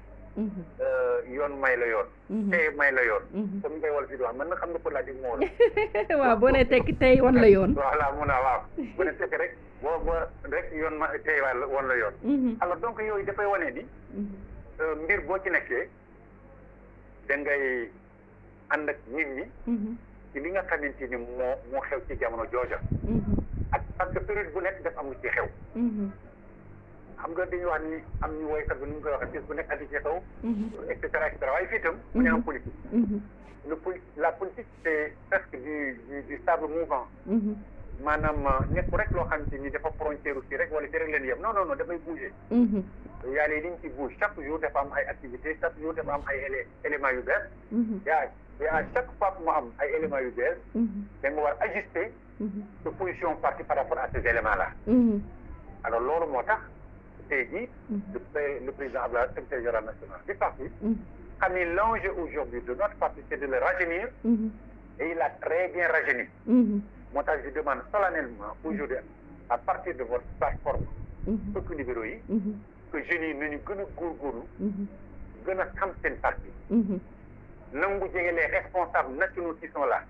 yoon may la yoon tey may la yoon comme ni koy wala fi di wax man na xam nga pour la dig moo la waaw boo nee tekk tey wan la yoon voilà mun naa waaw boo nee tekk rek boo rek yoon ma tey wan la yoon alors donc yooyu dafay wane ni mbir boo ci nekkee da ngay ànd ak nit ñi ci li nga xamante ni moo xew ci jamono jooja ak parce que période bu nekk daf am lu ci xew xam nga dañuy wax ni am ñu woykat bi nu ñu koy waxee bis bu nekk ati ci xew et cetera waaye fii itam mu ne am politique la politique c'est presque du sable mouvant maanaam nekk rek loo xamante ni dafa frontière aussi rek wala ci rek leen yem non dafay bouger y a les lignes qui bougent chaque jour dafa am ay activités chaque jour dafa am ay éléments yu bees et à chaque fois que mu am ay éléments yu bees da nga war ajuster sa position parti par rapport à ces éléments là alors loolu moo tax tey jii le président Abdoulaye Wade secrétaire général national du parti xam ni l'enjeu aujourd'hui de notre parti c'est de le rajeunir et il a très bien rajeuni moo tax je demande solennellement aujourd'hui à partir de votre plateforme fukki libéraux yi que jeunes yi nañu gën a góorgóorlu gën a xam seen parti nangu jege les responsables nationaux qui sont là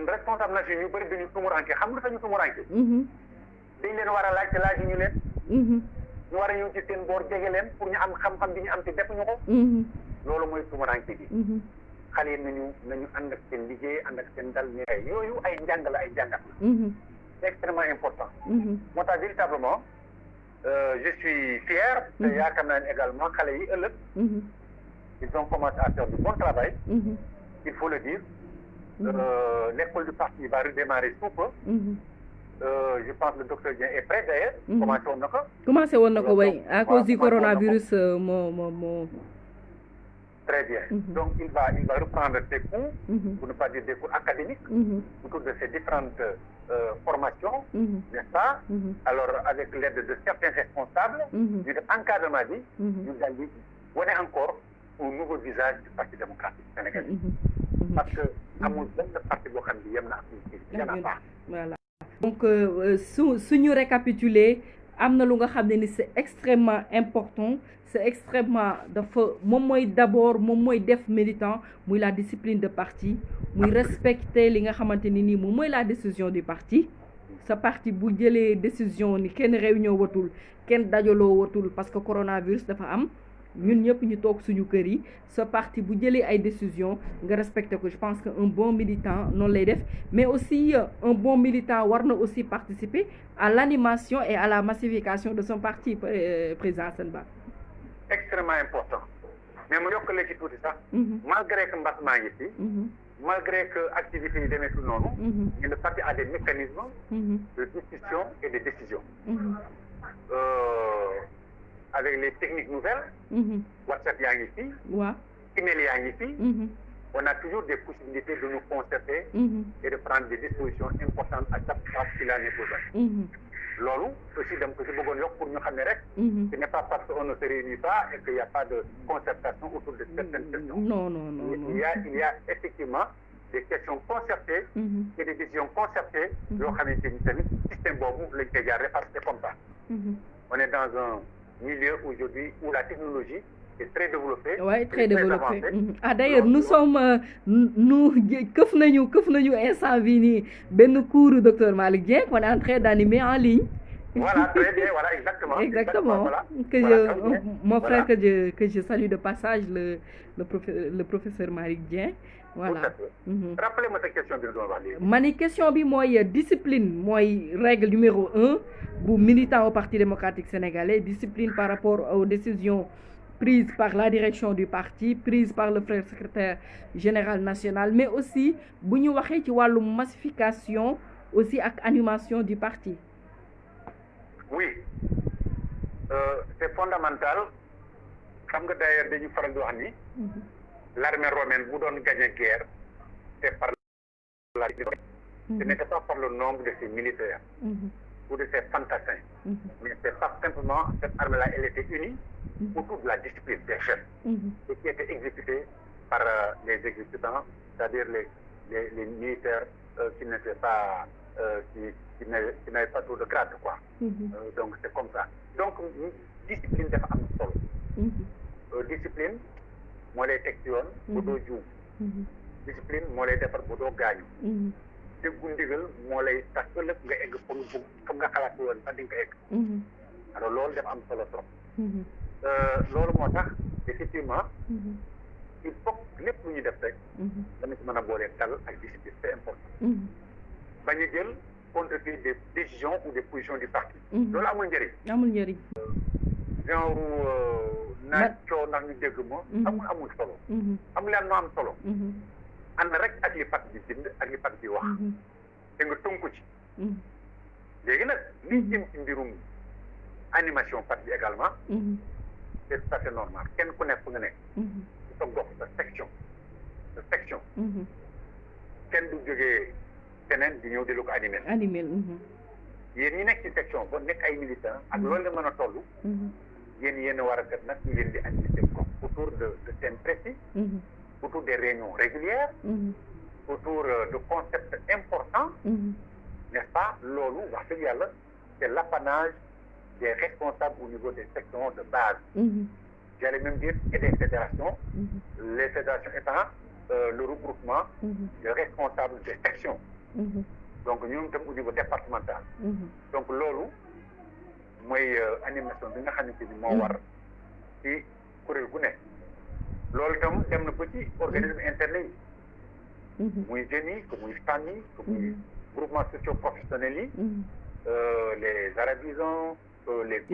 responsables nationaux ñu bëri dañu tumuranke xam lu tax ñu tumuranke dañ leen war a laaj te laaj ñu leen ñu war a ñëw ci seen boor jege leen pour ñu am xam-xam bi ñu am te defuñu ko loolu mooy tumuranke bi xale yi nañu ànd ak seen liggéey ànd ak seen dal ñu yooyu ay njàng la ay njàngat la c'est extrêmement important moo tax véritablement je suis fier te yaakaar naa ne également xale yi ëllëg ils ont commencé à faire du bon travail il faut le dire l'école du parti va redémarrer sous peu je pense que le docteur Dieng est prêt d'ailleurs commencé woon na ko way à cause du coronavirus moo très bien donc il va reprendre ses cours pour ne pas dire des cours académiques autour de ces différentes formations n'est-ce pas alors avec l'aide de certains responsables ñu def encadrement bi ñu daal di wane encore un nouveau visage du parti démocratique sénégalais parce que amul benn parti boo xam ne yem na ak voilà donc suñu récapituler am na lu nga xam ne ni c'est extrêmement important c'est extrêmement dafa moom mooy d'abord moom mooy def militant muy la discipline de parti muy respecter li nga xamante ni nii moom mooy la décision du parti sa parti bu jëlee décision ni kenn réunion watul kenn dajaloo watul parce que coronavirus dafa am ñun ñëpp ñu toog suñu kër yi sa parti bu jëlee ay décision nga respecté ko je pense que un bon militant noonu lay def mais aussi un bon militant war na aussi participer à l'animation et à la massification de son parti président Assane Ba. Extrêmement important mais mu yokkale ci tuuti sax. malgré que mbas maa ngi fi. malgré que activités yi demee tout noonu. mais le parti a des mécanismes. de discussion et de décision. Avec les techniques nouvelles. WhatsApp yaa ngi fi. waaw email yaa ngi fi. on a toujours des possibilités de nous concerter. et de prendre des dispositions importantes à chaque fois qu'il en est besoin. loolu aussi dem ko ci bëggoon yokk pour ñu xam ne rek. ce n'est pas parce qu'on ne se réunit pas et qu'il n'y a pas de concertation autour de certaines questions. non. Il y a effectivement des questions concertées. et des décisions concertées. yoo xamante ni tamit système boobu lañ koy jaaree parce que c'est comme ça. on est dans un milieu aujourd'hui où la technologie est très développée. Oui, très développée. Ah d'ailleurs nous sommes këf nañu instant bii nii benn cours docteur Malick Dieng qu'on est en train d'animer en ligne. Voilà, très bien, voilà, exactement. Voilà. Mon frère que je salue de passage, le professeur Malick Dieng. Voilà. Rappelez-moi cette question bi doon wax léegi. Ma ni question bi mooy discipline mooy règle numéro 1 bu militant au Parti démocratique sénégalais, discipline par rapport aux décisions prises par la direction du parti, prises par le frère secrétaire général national, mais aussi bu ñu waxee ci wàllu massification aussi ak animation du parti. Oui, c'est fondamental. Xam nga d'ailleurs dañu faral di wax ni l'armée romaine bu doon gagner guerre, c'est par la ce n'était pas par le nombre de ses militaires ou de ses fantassins, mais c'est pas simplement cette armée-là, elle était unie autour de la discipline des chefs et qui était exécutée par les exécutants, c'est-à-dire les militaires qui n'étaient pas qui n'avaient pas trop de grade, quoi. Donc c'est comme ça. Donc discipline dafa am solo. Discipline moo lay teg ci yoon bu doo juum. Discipline moo lay defar bu doo gaañu. déggu ndigal moo lay tax ëllëg nga egg foog nga xalaat woon sax di nga ko egg. alors loolu dafa am solo trop. loolu moo tax effectivement il faut lépp lu ñu def rek dana ci mën a boole dal ak discipline c'est important. bañ a jël contre-pied des décisions ou des positions du parti. loolu amul njëriñ. amul njëriñ. genre naaj coow ndax ñu dégg ma. amul solo. amul leen moo am solo. ànd rek ak li parti bi bind ak li parti bi wax. te nga tënku ci. léegi nag li jëm ci mbirum animation parti bi également. c'est tout à fait normal kenn ku nekk fu nga nekk. ci sa gox sa section. kenn du jógee keneen di ñëw di lu ko animer. yéen ñi nekk ci section ba nekk ay militants ak loolu la mën a toll. yéen a war a kat nag ñu leen di animer seen gox autour de thèmes précis. autour des réunions régulières. autour de concepts importants. n'est-ce pas loolu wax dëgg yàlla c'est l'apanage des responsables au niveau des sections de base. J'allais même dire et des fédérations. Les fédérations étant le regroupement des responsables des sections. donc ñoom tam au niveau départemental. donc loolu mooy animation bi nga xamante ni moo war ci kuréel gu nekk. loolu tam dem na ba ci organisme interne yi. muy jeunes yi que muy famille que muy groupement socio-professionnels yi. les arabisants.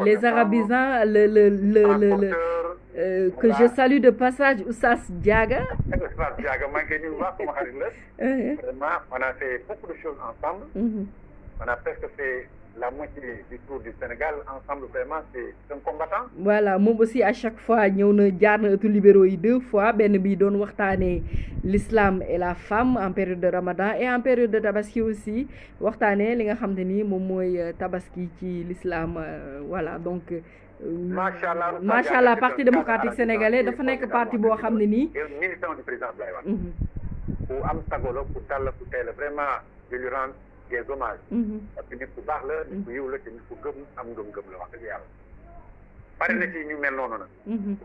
Les arabisants, que je salue de passage, Oustaz Diaga. Oustaz Diaga, maa ngi nuyu bu baax sama xarit la. Vraiment, on a fait beaucoup de choses ensemble. On a presque fait la moitié du tour du Sénégal ensemble. Vraiment, c'est un combattant. Voilà, moom aussi à chaque fois ñëw na jaar na ëttu libéraux yi 2 fois benn bi doon waxtaanee l'islam et la femme en période de Ramadan et en période de Tabaski aussi waxtaanee li nga xam te ni moom mooy Tabaski ci l'islam voilà donc. macha allah parti démocratique sénégalais dafa nekk parti boo xam ne nii. militant du président Abdoulaye Wade. ku am sago la ku tàll ku teel vraiment de lui rendre des hommages. parce que nit ku baax la nit ku yiw la te nit ku gëm am ngëm-ngëm la wax dëgg yàlla. bari na ci ñu mel noonu nag.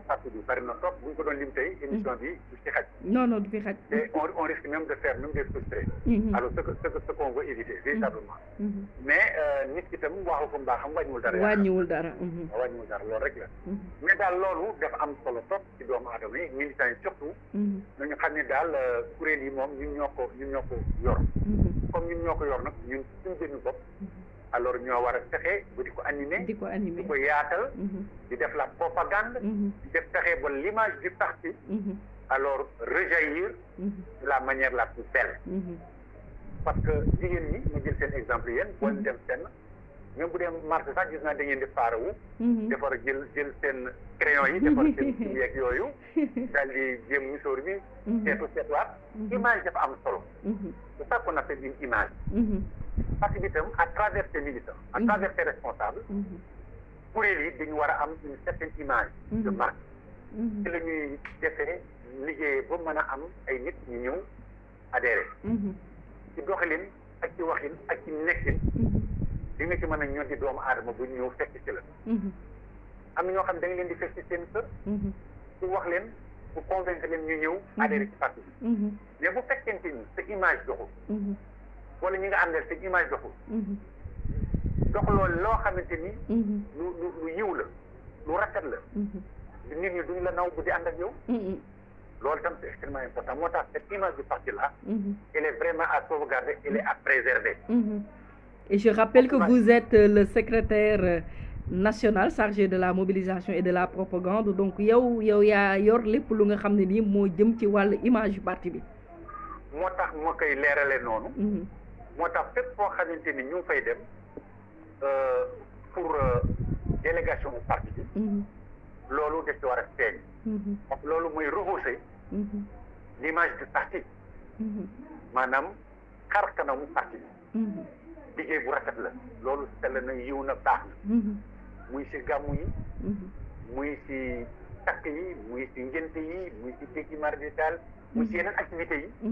parti bi bari na trop bu ñu ko doon lim tey émission bi du ci xaj. non du fi xaj. et on risque même de faire même des frustrés. alors ce qu'on veut éviter véritablement. mais nit ki tam waxu ko mbaaxam wàññiwul dara. wàññiwul dara. wàññiwul dara loolu rek la. mais daal loolu dafa am solo trop ci doomu aadama yi militants yi surtout. nañu xam ne daal kuréel yi moom ñun ñoo ko yor. comme ñun ñoo ko yor nag ñun suñu jëmmi bopp. alors ñoo war a fexe ba di ko animer. di ko yaatal. di def la propagande. di def fexe ba l'image du parti. alors rejaillir de la manière la plus belle. parce que jigéen ñi ñu jël seen exemple yéen boo leen dem fenn même bu dee marché sax gis naa da ngeen di faarawu. defar jël seen crayon yi defar seen yeeg yooyu daal di jéem musóor bi seetuwaat image dafa am solo. c'est ça qu'on appelle une image. parce que itam à travers ses militants à travers ses responsables kuréel yi dañu war a am une certaine image de marque ci la ñuy defee liggéey ba mën a am ay nit ñu ñëw adhéré ci doxalin ak ci waxin ak ci nekkin di nga ci mën a ñoddi doomu aadama bu ñëw fekk ci la am na ñoo xam ne da nga leen di fekk ci seen kër pour wax leen pour convaincre leen ñu ñëw adhéré ci parti bi mais bu fekkente ni sa image doxul wala ñi nga àndal sa image doxul doxaloo loo xamante ni lu yiw la lu rafet la nit ñi duñ la naw bu di ànd ak yow loolu tam c'est extrêmement important moo tax cette image du parti là elle est vraiment à sauvegarder elle est à préserver. Et je rappelle que vous êtes le secrétaire national chargé de la mobilisation et de la propagande donc yow yaa yor lépp lu nga xam ne nii moo jëm ci wàllu image du parti bi. moo tax moo koy leerale noonu. moo tax fépp foo xamante ni ñu ngi fay dem pour délégation du parti bi. loolu daf ci war a feeñ. parce que loolu mooy rehausser l'image du parti. maanaam xar kanamu parti bi. liggéey bu rafet la loolu sell na yiw na baax na. muy si gàmmu yi. muy si takk yi muy si ngénte yi muy si tekki mardital muy si yeneen activités yi.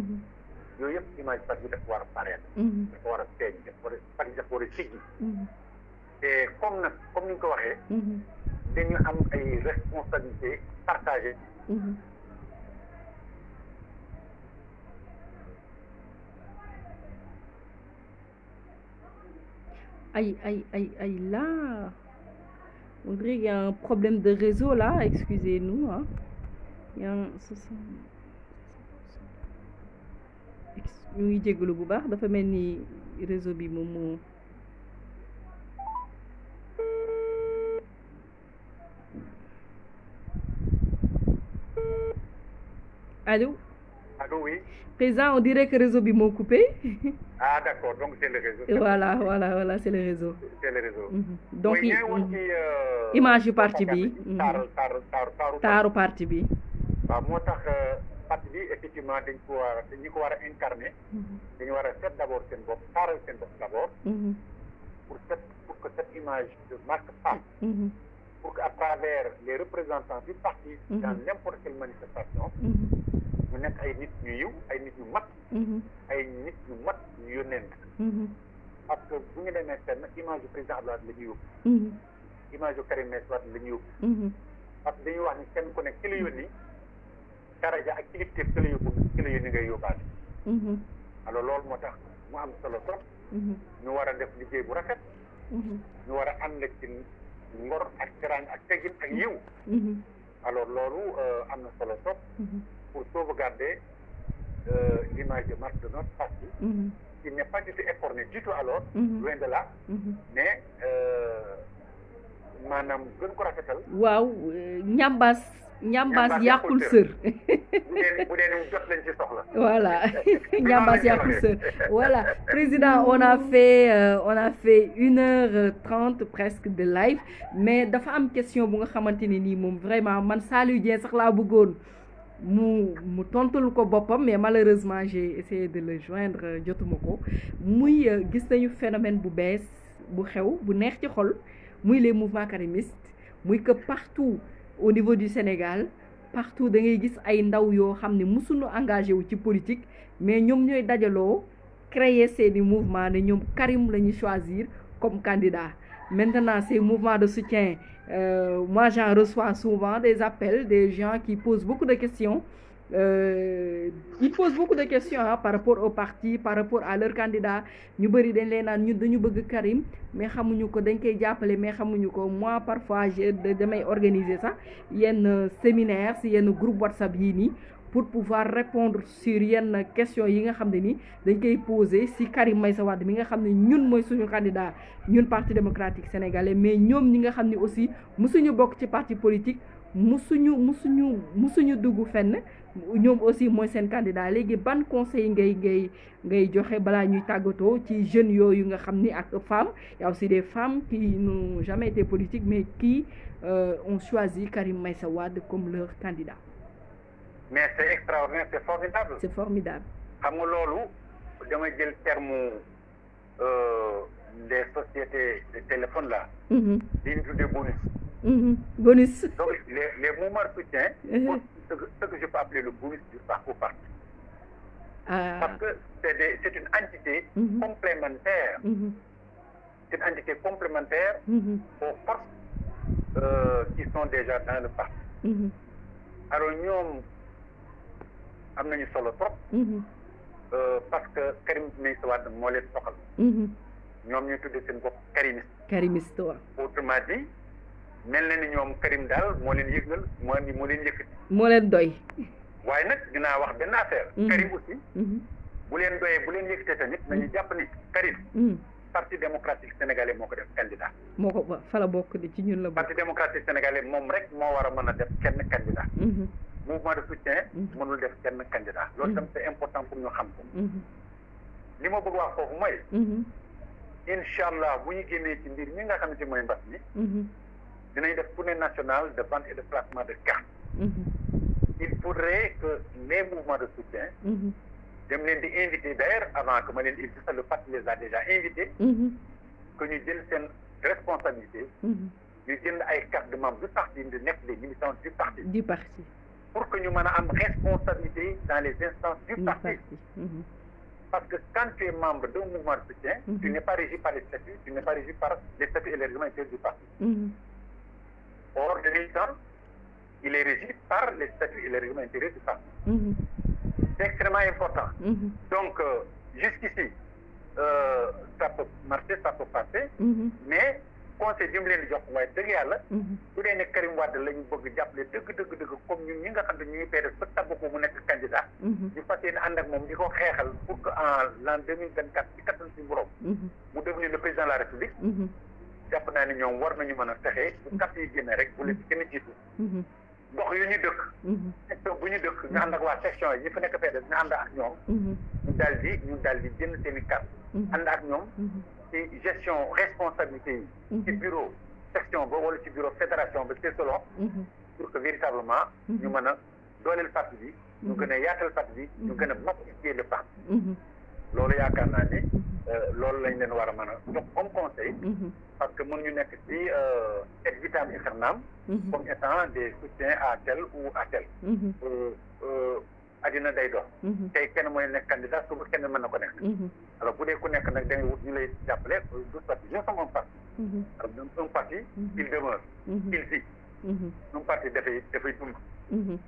yooyu yëpp image parti bi dafa war a paraître. dafa war a feeñ parti bi dafa war a siggi. te comme ni nga ko waxee. dañu am ay responsabilités partagées. Aïe, là. On dirait qu'il y a un problème de réseau là, excusez-nous. Hein. Il y a un 60. ñu ngi jégalu bu baax dafa mel ni réseau bi moom moo. Allô? Allô, oui. Président, on dirait que le réseau est coupé. Ah, d'accord, donc c'est le réseau. Voilà, c'est le réseau. C'est le réseau. Donc, image du parti bi. Taaru parti bi. waaw moo tax parti bi effectivement dañ ko war a incarner. dañu war a seet d'abord seen bopp taaral seen bopp d'abord. pour que cette image de marque passe. pour qu'à travers les représentants du parti. dans n'importe quelle manifestation. mu nekk ay nit ñu yiw ay nit ñu mat. ay nit ñu mat ñu yónnent. parce que bu ñu demee fenn image du président Abdoulaye la ñuy yóbbu. image du Karim Meïssa Wade la ñuy yóbbu. parce que dañuy wax ni kenn ku nekk ki la yónni daraja ak kilifteef ki la yónni ngay yóbbaale. alors loolu moo tax mu am solo trop. ñu war a def liggéey bu rafet. ñu war a ànd ci ngor ak teraanga ak teggin ak yiw. alors loolu am na solo trop. pour sauvegarder l'image de marque de notre parti. qui n'est pas du tout écorné du tout alors. loin de là. mais maanaam gën ko rafetal. waaw ñambaas yàqul sër. bu dee jot lañ ci soxla. voilà ñambaas yàqul sër voilà président on a fait 1h30 presque de live mais dafa am question bu nga xamante ni nii moom vraiment man Saliou Dieng sax laa bëggoon mu tontul ko boppam mais malheureusement j'ai essayé de le joindre jotuma ko muy gis nañu phénomène bu bees bu xew bu neex ci xol muy les mouvements karimistes muy que partout au niveau du Sénégal partout da ngay gis ay ndaw yoo xam ne mësuñu engagé wu ci politique mais ñoom ñooy dajaloo créer seeni mouvement ne ñoom Karim la ñu choisir comme candidat Maintenant, ces mouvements de soutien, moi j'en reçois souvent des appels, des gens qui posent beaucoup de questions. Ils posent beaucoup de questions par rapport au parti, par rapport à leur candidat. Ñu bari dañ leen naan ñun dañu bëgg Karim mais xamuñu ko, dañ koy jàppale mais xamuñu ko. Moi parfois damay organiser sax yenn séminaire si yenn groupe WhatsApp yii nii pour pouvoir répondre sur yenn questions yi nga xam ne ni dañ koy poser si Karim Meïssa Wade mi nga xam ne ñun mooy suñu candidat ñun parti démocratique sénégalais, mais ñoom ñi nga xam ne aussi musuñu bokk ci parti politique, musuñu dugg fenn, ñoom aussi mooy seen candidat. Léegi ban conseil ngay joxe balaa ñuy tàggatoo ci jeunes yooyu nga xam ni ak femmes, il y a aussi des femmes qui n'ont jamais été politiques mais qui ont choisi Karim Meïssa Wade comme leur candidat. Mais c'est extraordinaire, c'est formidable. C'est formidable. xam nga loolu dama jël terme des sociétés de téléphone là. Di ñu tuddee bonus. Bonus. Donc les mouvements de soutien, ce que je peux appeler le bonus du parcours parti. Parce que c'est une entité complémentaire. C'est une entité complémentaire aux forces qui sont déjà dans le parti. Alors ñoom am nañu solo trop. Parce que Karim Meïssa Wade moo leen soxal. ñoom ñu tuddee seen bopp karimiste. Karimiste waaw. Autrement dit mel na ni ñoom Karim daal moo leen yëgal moo leen yëkkati. moo leen doy. waaye nag dinaa wax benn affaire. Karim aussi. bu leen doyee bu leen yëkkatee tamit nañu jàpp ni Karim. parti démocratique sénégalais moo ko def candidat. moo ko fa la bokk di ci ñun la bokk. parti démocratique sénégalais moom rek moo war a mën a def kenn candidat. mouvement de soutien mënul def kenn candidat. loolu tam c'est important pour ñu xam ko. li ma bëgg wax foofu mooy. incha allah bu ñu génnee ci mbir mi nga xamante mooy mbas mi. dinañ def tournée nationale de vente et de placement de cartes. Il faudrait que les mouvements de soutien. dem leen di invité d'ailleurs avant que ma leen invité le parti les a déjà invités. que ñu jël seen responsabilité. ñu jënd ay cartes de membres du parti di nekk des militants du parti. du parti. pour que ñu mën a am responsabilité dans les instances du parti. Parce que quand tu es membre d'un mouvement de soutien, tu n'es pas régi par les statuts, tu n'es pas régi par les statuts et les règlements intérieurs du parti. Or, le militant, il est régi par les statuts et les règlements intérieurs du parti. C'est extrêmement important. Donc, jusqu'ici, ça peut marcher, ça peut passer, mais conseil bi mu leen di jox waaye dëgg yàlla. bu dee ne Karim Wade la ñu bëgg jàppale dëgg comme ñun ñi nga xam ne ñu ngi PDS ba tabb ko mu nekk candidat. ñu fas yéene ànd ak moom di ko xeexal pour que en l'an 2024 ci kattan si borom. mu devenir le président de la République. jàpp naa ne ñoom war nañu mën a fexe bu carte yi génne rek bu leen ci gën a jiitu. gox yu ñu dëkk. section bu ñu dëkk ñu ànd ak waa section yi ñi fa nekk PDS ñu ànd ak ñoom. ñu daal di jënd seen i carte. ànd ak ñoom. ci gestion responsabilité yi ci bureau section ba wala ci bureau fédération ba c'est selon pour que véritablement ñu mën a dooleel parti bi ñu gën a yaatal parti bi ñu gën a massifier le parti loolu yaakaar naa ni loolu lañ leen war a mën a jox comme conseil parce que mën ñu nekk ci et vitam aeternam comme étant des soutiens à tel ou à tel addina day dox tey kenn mooy nekk candidat suba kenn mën na ko nekk alors bu dee ku nekk nag dañuy wut ñu lay jàppale du parti nous sommes un parti alors un parti il demeure il vit un parti dafay dund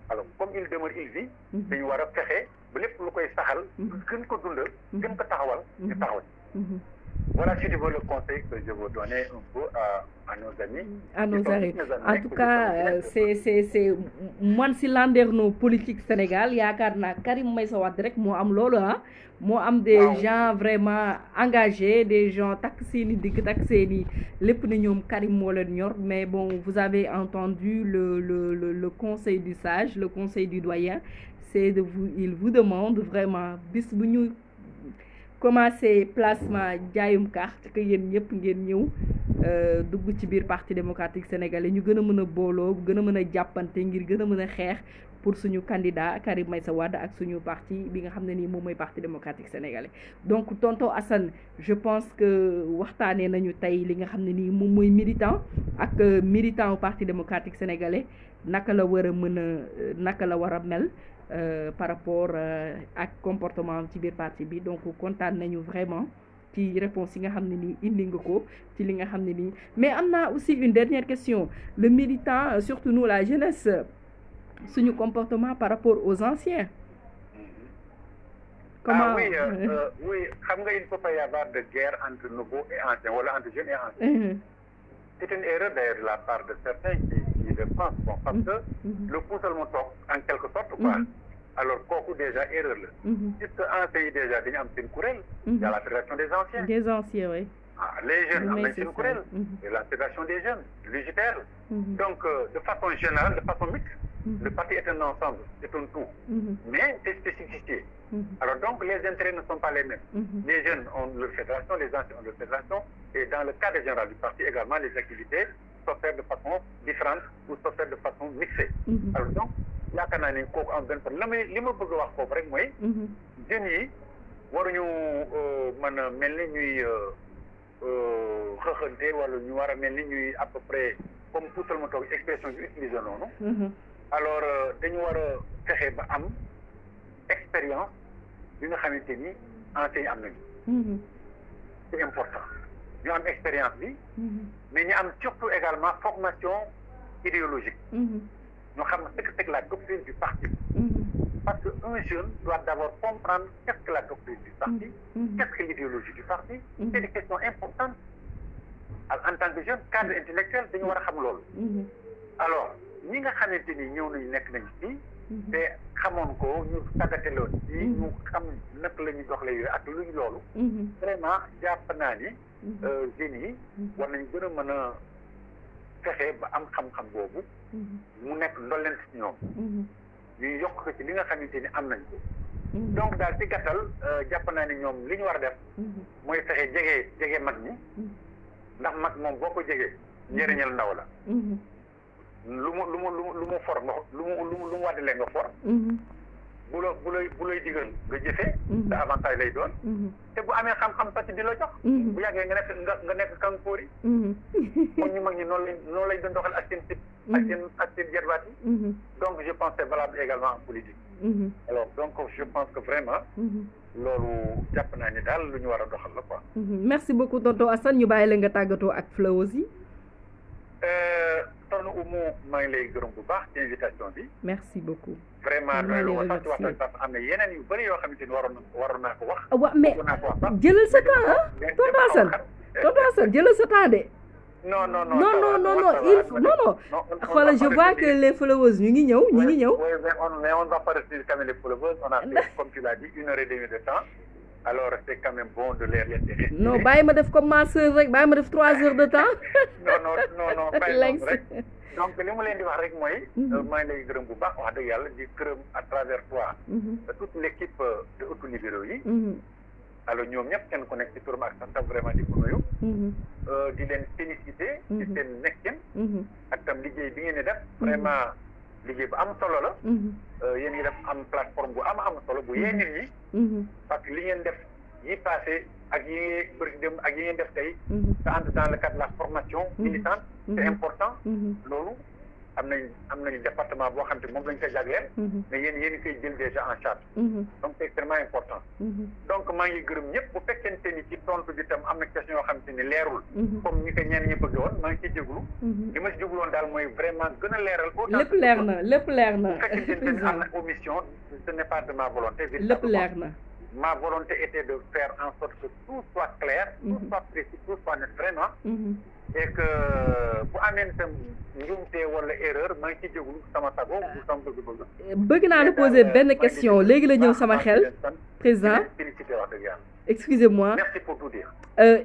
alors comme il demeure il vit dañu war a fexe ba lépp lu koy saxal gën ko dundal gën ko taxawal ñu taxawal voilà si tu veux le conseil que je veux donner un peu à nos amis. À nos amis. En tout cas, c'est man si landerneau politique Sénégal yaakaar naa Karim Meïssa Wade rek moo am loolu moo am des gens vraiment engagés, des gens takk seeni digg takk seeni lépp na ñoom Karim moo leen ñor. Mais bon, vous avez entendu le conseil du sage, le conseil du doyen, c'est de vous, il vous demande vraiment bis bu ñu commencé placement jaayum carte que yéen ñëpp ngeen ñëw dugg ci biir parti démocratique sénégalais ñu gën a mën a booloo gën a mën a jàppante ngir gën a mën a xeex pour suñu candidat Karim Meïssa Wade ak suñu parti bi nga xam ne nii moom mooy parti démocratique sénégalais. Donc tonton Assane, je pense que waxtaanee nañu tey li nga xam ne nii moom mooy militant ak militant au parti démocratique sénégalais naka la war a mën a naka la war a mel. Par rapport ak comportement ci biir parti bi donc kontaan nañu vraiment ci réponse yi nga xam ne nii indi nga ko ci li nga xam ne nii mais am naa aussi une dernière question le militant surtout nous la jeunesse suñu comportement par rapport aux anciens. Comment oui xam nga il ne faut pas y avoir de guerre entre nouveaux et anciens wala entre jeunes et anciens. C'est une erreur d'ailleurs de la part de certains qui le pensent bon parce que le puusal mu toog en quelque sorte quoi. Alors kooku déjà erreur la. puisque anciens yi déjà dañu am seen kuréel. Il y a la fédération des anciens. Des anciens oui. Ah, les jeunes am nañ seen kuréel. et la fédération des jeunes l'UJTL. Donc de façon générale de façon mixte. Le parti est un ensemble, c'est un tout, mais c'est spécifié. Alors donc les intérêts ne sont pas les mêmes. Les jeunes ont leur fédération, les anciens ont leur fédération, et dans le cadre général du parti également, les activités sont faites de façon différente ou sont faites de façon mixée. Alors donc, yaakaar naa ne kooku am benn problème li ma bëgg a wax foofu rek mooy. jeunes yi waruñu mën a mel ni ñuy xëxante wala ñu war a mel ni ñuy à peu près comme puutal ma toog expression bi utilisé noonu. Alors dañu war a fexe ba am expérience bi nga xamante ni enseignants am nañu. c'est important ñu am expérience bi. mais ñu am surtout également formation idéologique. ñu xam ce que c'est que la doctrine du parti. Parce qu'un jeune doit d'abord comprendre qu'est-ce que la doctrine du parti, qu'est-ce que l'idéologie du parti. C'est des questions importantes. En tant que jeune cadre intellectuel dañu war a xam loolu. Alors ñi nga xamante ni ñëw nañu nekk nañu fii te xamoon ko ñu tàggate loon ci ñu xam naka la ñuy doxalee yooyu ak luñ loolu vraiment jàpp naa ni jeunes yi war nañ gën a mën a fexe ba am xam-xam boobu mu nekk ndolleen ci ñoom ñuy yokk ko ci li nga xamante ni am nañ ko donc daal ci gàttal jàpp naa ni ñoom li ñu war a def mooy fexe jege mag ñi ndax mag moom boo ko jegee njëriñal ndaw la lu mu for nga lu mu wàddalee nga for. bu lay digal nga jëfee. te avantage lay doon. te bu amee xam-xam sax di la jox. bu yàggee nga nekk kankoor yi. moom ñu mag ñi noonu lay doon doxal ak seen site. ak seen jarbaat yi. donc je pense que c'est valable également en politique. alors donc je pense que vraiment. loolu jàpp naa ni daal lu ñu war a doxal la quoi. merci beaucoup tonton Assane ñu bàyyi la nga tàggatoo ak Flowers yi. Soxna Oumou maa ngi lay gërëm bu baax ci invitation bi. merci beaucoup. vraiment doylu ma sax ci waxtaan sax am na yeneen yu bëri yoo xamante ni waroon naa ko wax. waaw mais jëlal sa temps ah. tonton Assane jëlal sa temps de. non xoolal je vois que les followers ñu ngi ñëw. mais on va pas rester quand même les followers on a fait comme tu l'as dit 1h30 de temps. Alors c'est quand même bon de les laisser. non bàyyi ma def comme ma sœur rek bàyyi ma def 3 heures de temps. non bàyyi rek donc li ma leen di wax rek mooy. maa ngi lay gërëm bu baax wax dëgg yàlla di gërëm à travers toi. toute l'équipe de Ëttu Libéraux yi. alors ñoom ñëpp kenn ku nekk ci turam ak santam vraiment di ko nuyu. di leen féliciter. ci seen nekkin. ak tam liggéey bi ngeen di def. vraiment liggéey bu am solo la. yéen ngi def am plateforme bu am solo bu yee nit ñi. parce que li ngeen def yi passé ak yi bëri dem ak yi ngeen def tey. ça entre dans le cadre de la formation militante. c'est important. loolu am nañu département boo xam te moom lañ koy jagleel. mais yéen koy jël déjà en charge. donc c'est extrêmement important. donc maa ngi gërëm ñëpp bu fekkente ni ci tontu bi tam am na question yoo xam te ni leerul. comme ñi ko ñenn ñi bëgg woon maa ngi ciy jéglu. li ma si jéglu woon daal mooy vraiment gën a leeral. lépp leer na. bu fekkente ni am na omission ce n'est pas de ma volonté. lépp leer na. ma volonté était de faire en sorte que tout soit clair. tout soit précis tout soit net vraiment. et que bu amee itam njuumte wala erreur maa ngi ciy jéglu sama sago bu sama bëgg-bëgg. bëgg naa la poser benn question léegi la ñëw sama xel. président excusez-moi. merci pour tout dire.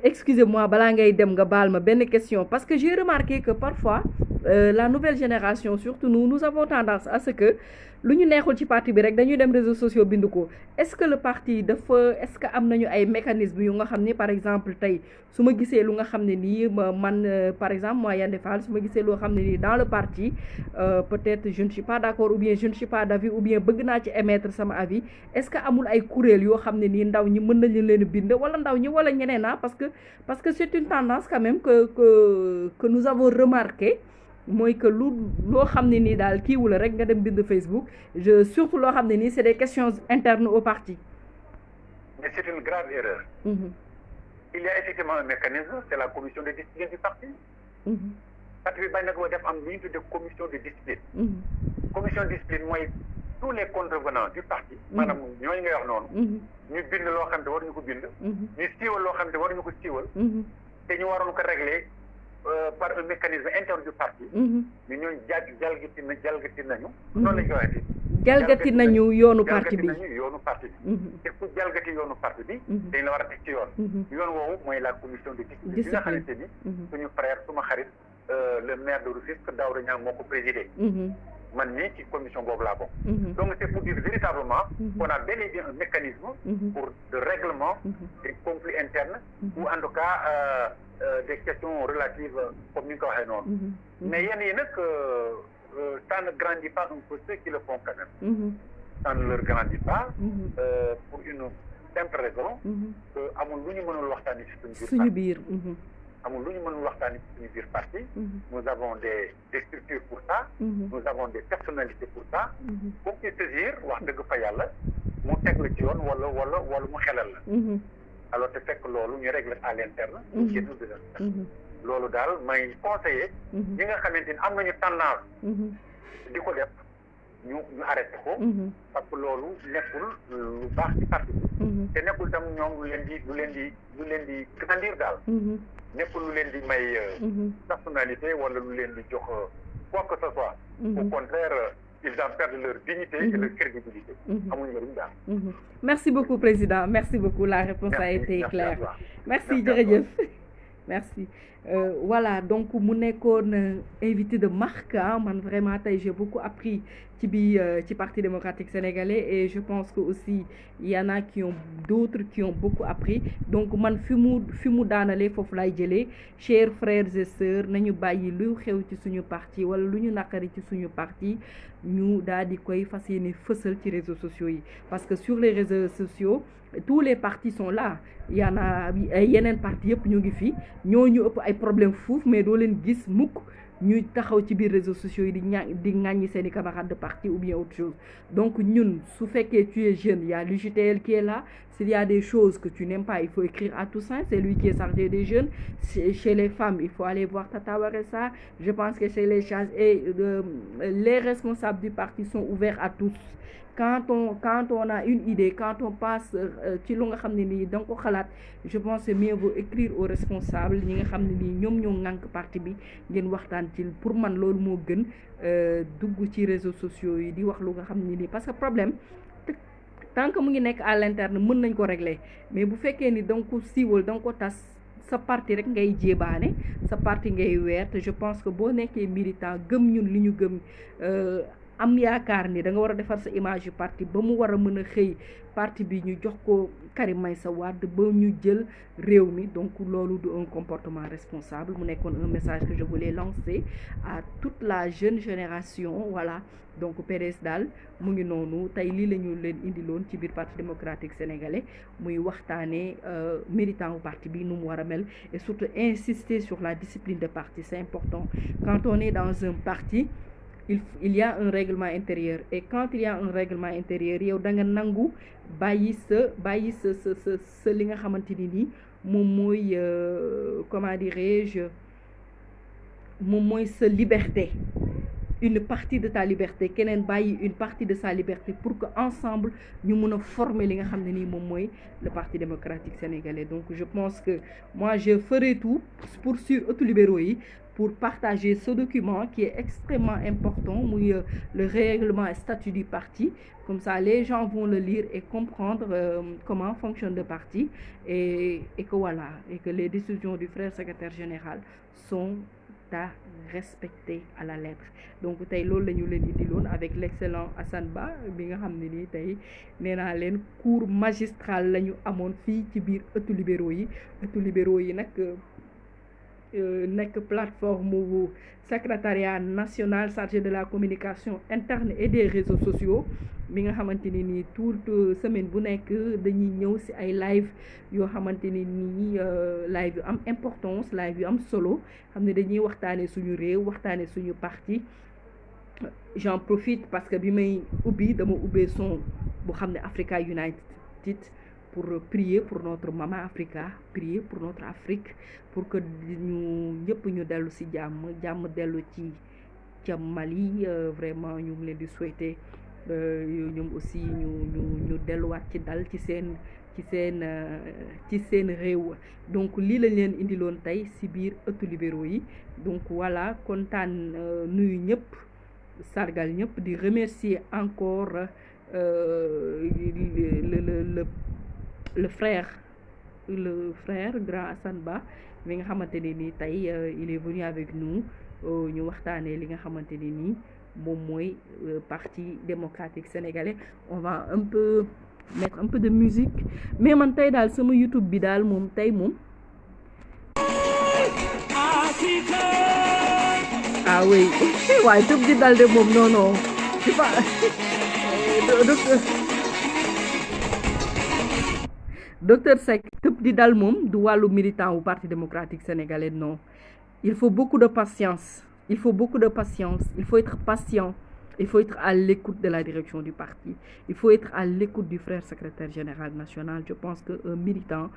excusez-moi balaa ngay dem nga baal ma benn question parce que j'ai remarqué que parfois la nouvelle génération surtout nous avons tendance à ce que lu ñu neexul ci parti bi rek dañuy dem réseaux sociaux bind ko est-ce que le parti est-ce que am nañu ay mécanismes yu nga xam ni par exemple tey su ma gisee lu nga xam ne nii man par exemple moi Yandé Fall su ma gisee loo xam ne nii dans le parti peut-être je ne suis pas d'accord ou bien je ne suis pas d'avis ou bien bëgg naa ci émettre sama avis est-ce que amul ay kuréel yoo xam ne nii ndaw ñi mën nañu leen bind wala ndaw ñi wala ñeneen parce que c'est une tendance quand même que nous avons remarqué mooy que loo xam ne nii daal kii wula rek nga dem bind Facebook surtout loo xam ne nii c'est des questions internes au parti. mais c'est une grave erreur. il y a effectivement un mécanisme, c'est la commission de discipline du parti. Parti bi bañ na ko def am lu ñu tuddee commission de discipline. Commission de discipline mooy tous les contrevenants du parti. maanaam ñooñu ngay wax noonu. ñu bind loo xam ne waruñu ko bind. ñu siiwal loo xam ne waruñu ko siiwal. te ñu waroon ko régler par un mécanisme interne du parti. ñu ñooñu jalgati nañu. noonu la ñu koy waxee. jalgati nañu yoonu parti bi jalgati nañu yoonu parti bi. te ku jalgati yoonu parti bi. dañ la war a teg ci yoon. yoon woowu mooy la commission de discipline. bi nga xamante ni. suñu frère suma xarit le maire de Rufisque Daouda Niang moo ko présidé. man nii ci commission boobu laa bokk. Donc c'est pour dire véritablement qu'on a bel et bien un mécanisme pour de règlement des conflits internes ou en tout cas des questions relatives comme ni nga ko waxee noonu. Mais yenn yi nag ça ne grandit pas un peu ceux qui le font quand même. Ça ne leur grandit pas pour une simple raison que amul lu ñu mënul waxtaanee ci suñu biir amul lu ñu mënul waxtaanee ci suñu biir parti. Nous avons des structures pour ça. Nous avons des personnalités pour ça. pour ñu saisir wax dëgg fa yàlla mu teg la ci yoon wala mu xelal la. Alors te fekk loolu ñu régler à l'interne. génn de l'interne. loolu daal may conseiller. ñi nga xamante ni am nañu tendance. di ko def ñu arrêté ko. parce que loolu nekkul lu baax ci parti bi. te nekkul tam ñoom lu leen di grandir daal. nekkul lu leen di may personnalité wala lu leen di jox quoi que ce soit. Au contraire, ils en perdent leur dignité et leur crédibilité. amuñu njëriñ daal. Merci beaucoup président, merci beaucoup, la réponse a été claire. Merci jërëjëf. Merci. Voilà, donc mu nekkoon invité de marque man vraiment tey j'ai beaucoup appris ci Parti démocratique sénégalais et je pense que aussi il y en a qui ont d'autres qui ont beaucoup appris. Donc man fi mu daanalee foofu lay jëlee chers frères et sœurs nañu bàyyi lu xew ci suñu parti wala lu ñu naqari ci suñu parti ñu daal di koy fas yéene fësal ci réseaux sociaux yi parce que sur les réseaux sociaux tous les partis sont là. Il y en a yeneen parti yëpp ñu ngi fi ñooñu ëpp ay problème fuuf mais doo leen gis mukk ñuy taxaw ci biir réseaux sociaux yi di ŋàññi seeni camarades de parti ou bien autre chose. Donc ñun su fekkee tu es jeune, il y a l'UJTL qui est là. S'il y a des choses que tu n'aimes pas, il faut écrire à Toussaint, c'est lui qui est chargé des jeunes. Chez les femmes, il faut aller voir Tata Waressa. Je pense que chez les les responsables du parti sont ouverts à tous. Quand on a une idée, quand on passe ci lu nga xam ne nii da nga ko xalaat, je pense que mieux vaut écrire aux responsables ñi nga xam ne nii ñoom ñoo ŋànk parti bi ngeen waxtaan ci. Pour man loolu moo gën dugg ci réseaux sociaux yi di wax lu nga xam ne nii parce que problème tant que mu ngi nekk à l'interne mën nañ ko régler mais bu fekkee ni da nga ko siiwal da nga ko tas sa parti rek ngay jébaane sa parti ngay weer te je pense que boo nekkee militant gëm ñun li ñu gëm am yaakaar ni da nga war a defar sa image yu parti ba mu war a mën a xëy parti bi ñu jox ko Karim Meïssa Wade ba ñu jël réew mi. Donc loolu du un comportement responsable mu nekkoon un message que je voulais lancer à toute la jeune génération. Voilà, donc PDS daal mu ngi noonu tey lii la ñu leen indiloon ci biir Parti démocratique sénégalais muy waxtaanee militant wu parti bi nu mu war a mel et surtout insister sur la discipline de parti. C'est important quand on est dans un parti. Il y a un règlement intérieur et quand il y a un règlement intérieur yow da nga nangu bàyyi sa li nga xamante ni nii moom mooy comment dirais-je moom mooy sa liberté, une partie de ta liberté keneen bàyyi une partie de sa liberté pour que ensemble ñu mën a former li nga xam ne nii moom mooy le Parti démocratique sénégalais. Donc je pense que moi je ferai tout pour sur autolibéraux yi pour partager ce document qui est extrêmement important, le règlement et statut du parti. Comme ça, les gens vont le lire et comprendre comment fonctionne le parti et que voilà, et que les décisions du frère secrétaire général sont à respecter à la lettre. Donc tey loolu la ñu leen indiloon avec l'excellent Assane Ba bi nga xam ne nii tey nee naa leen cours magistral la ñu amoon fii ci biir ëttu libéraux yi nag nekk plateforme wu secrétariat national chargé de la communication interne et des réseaux sociaux mi nga xamante ni nii toute semaine bu nekk dañuy ñëw ci ay live yoo xamante ni nii live yu am importance, live yu am solo xam ne dañuy waxtaane suñu réew waxtaane suñu parti. J'en profite parce que bi may ubbi dama ubbee son bu xam ne Africa United pour prier pour notre maman Africa, prier pour notre Afrique, pour que ñu ñëpp ñu dellu ci jàmm dellu ci ca Mali. Vraiment ñu ngi leen di souhaiter ñoom aussi ñu delluwaat ci dal ci seen réew. Donc lii lañ leen indiloon tey ci biir ëttu libéraux yi. Donc voilà, kontaan nuyu ñëpp, sargal ñëpp, di remercier encore le frère grand Assane Ba mi nga xamante ne nii tey il est venu avec nous ñu waxtaanee li nga xamante ne nii moom mooy parti démocratique sénégalais. On va mettre un peu de musique, mais man tey daal sama YouTube bi daal moom tey moom ah oui waaye tëb di dal de moom non c'est pas docteur Seck tëb di dal moom du wàllu militant au parti démocratique sénégalais. Non, il faut beaucoup de patience, il faut être patient, il faut être à l'écoute de la direction du parti, il faut être à l'écoute du frère secrétaire général national. Je pense que un militant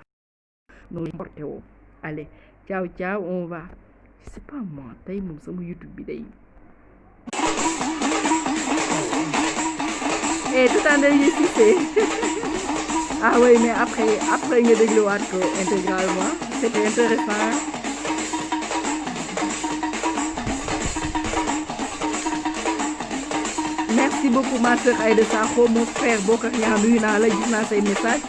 non porté woo. Allez, ciao, on va, je sais pas moi, tey moom sama YouTube bi day tout en réussite. Ah oui, mais après nga dégluwaat ko intégralement, c'était intéressant. Merci beaucoup ma sœur Aïda Sakho, mon frère Bokar Niang nuyu naa la, gis naa say message.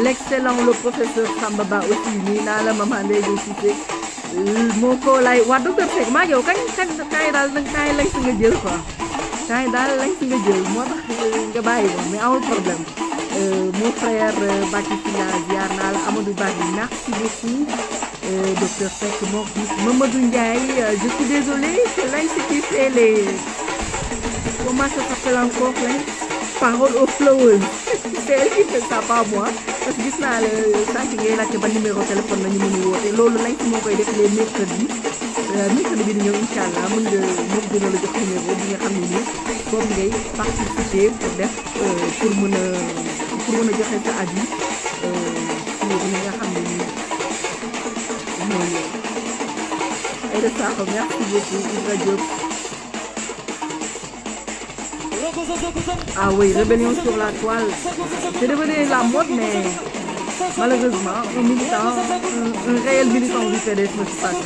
L'excellent le professeur Samba Ba aussi nuyu naa la, maman Ndeye Cissé moo ko lay waa docteur Seck maa yow kañ daal kaay lañ si nga jël quoi, kaay daal lañ si nga jël moo tax nga bàyyi ko, mais amul problème. Mon frère Baki Silla ziar naa la, Amadou Badi merci beaucoup. Docteur Seck Mamadou Ndiaye, je suis désolée, c'est Lynx qui fait les, comment ça s'appelle encore, paroles aux flowers. C'est elle qui fait ça, pas moi, parce que gis naa la sànq ngay laajte ba numéro téléphone la ñu mën a woote, loolu Lynx moo koy def les mercredis bi di ñëw incha allah mën nga moom dina la jox numéro bi nga xam ne nii comme ngay participer pour mën a joxe sa avis sur li nga xam ne nii mooy Aïda Sakho. Merci beaucoup Ibra Diop. Ah oui, rébellion sur la toile, c'est devenu la mode, mais malheureusement un réel militant du PDS ne fait pas ça.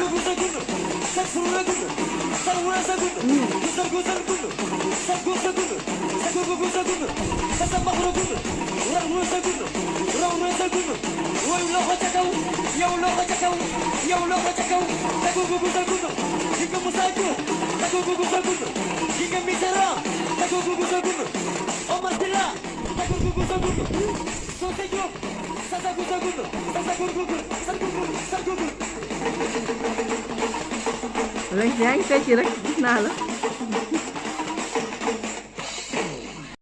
Lynx yaa ngi fecc rek gis naa la.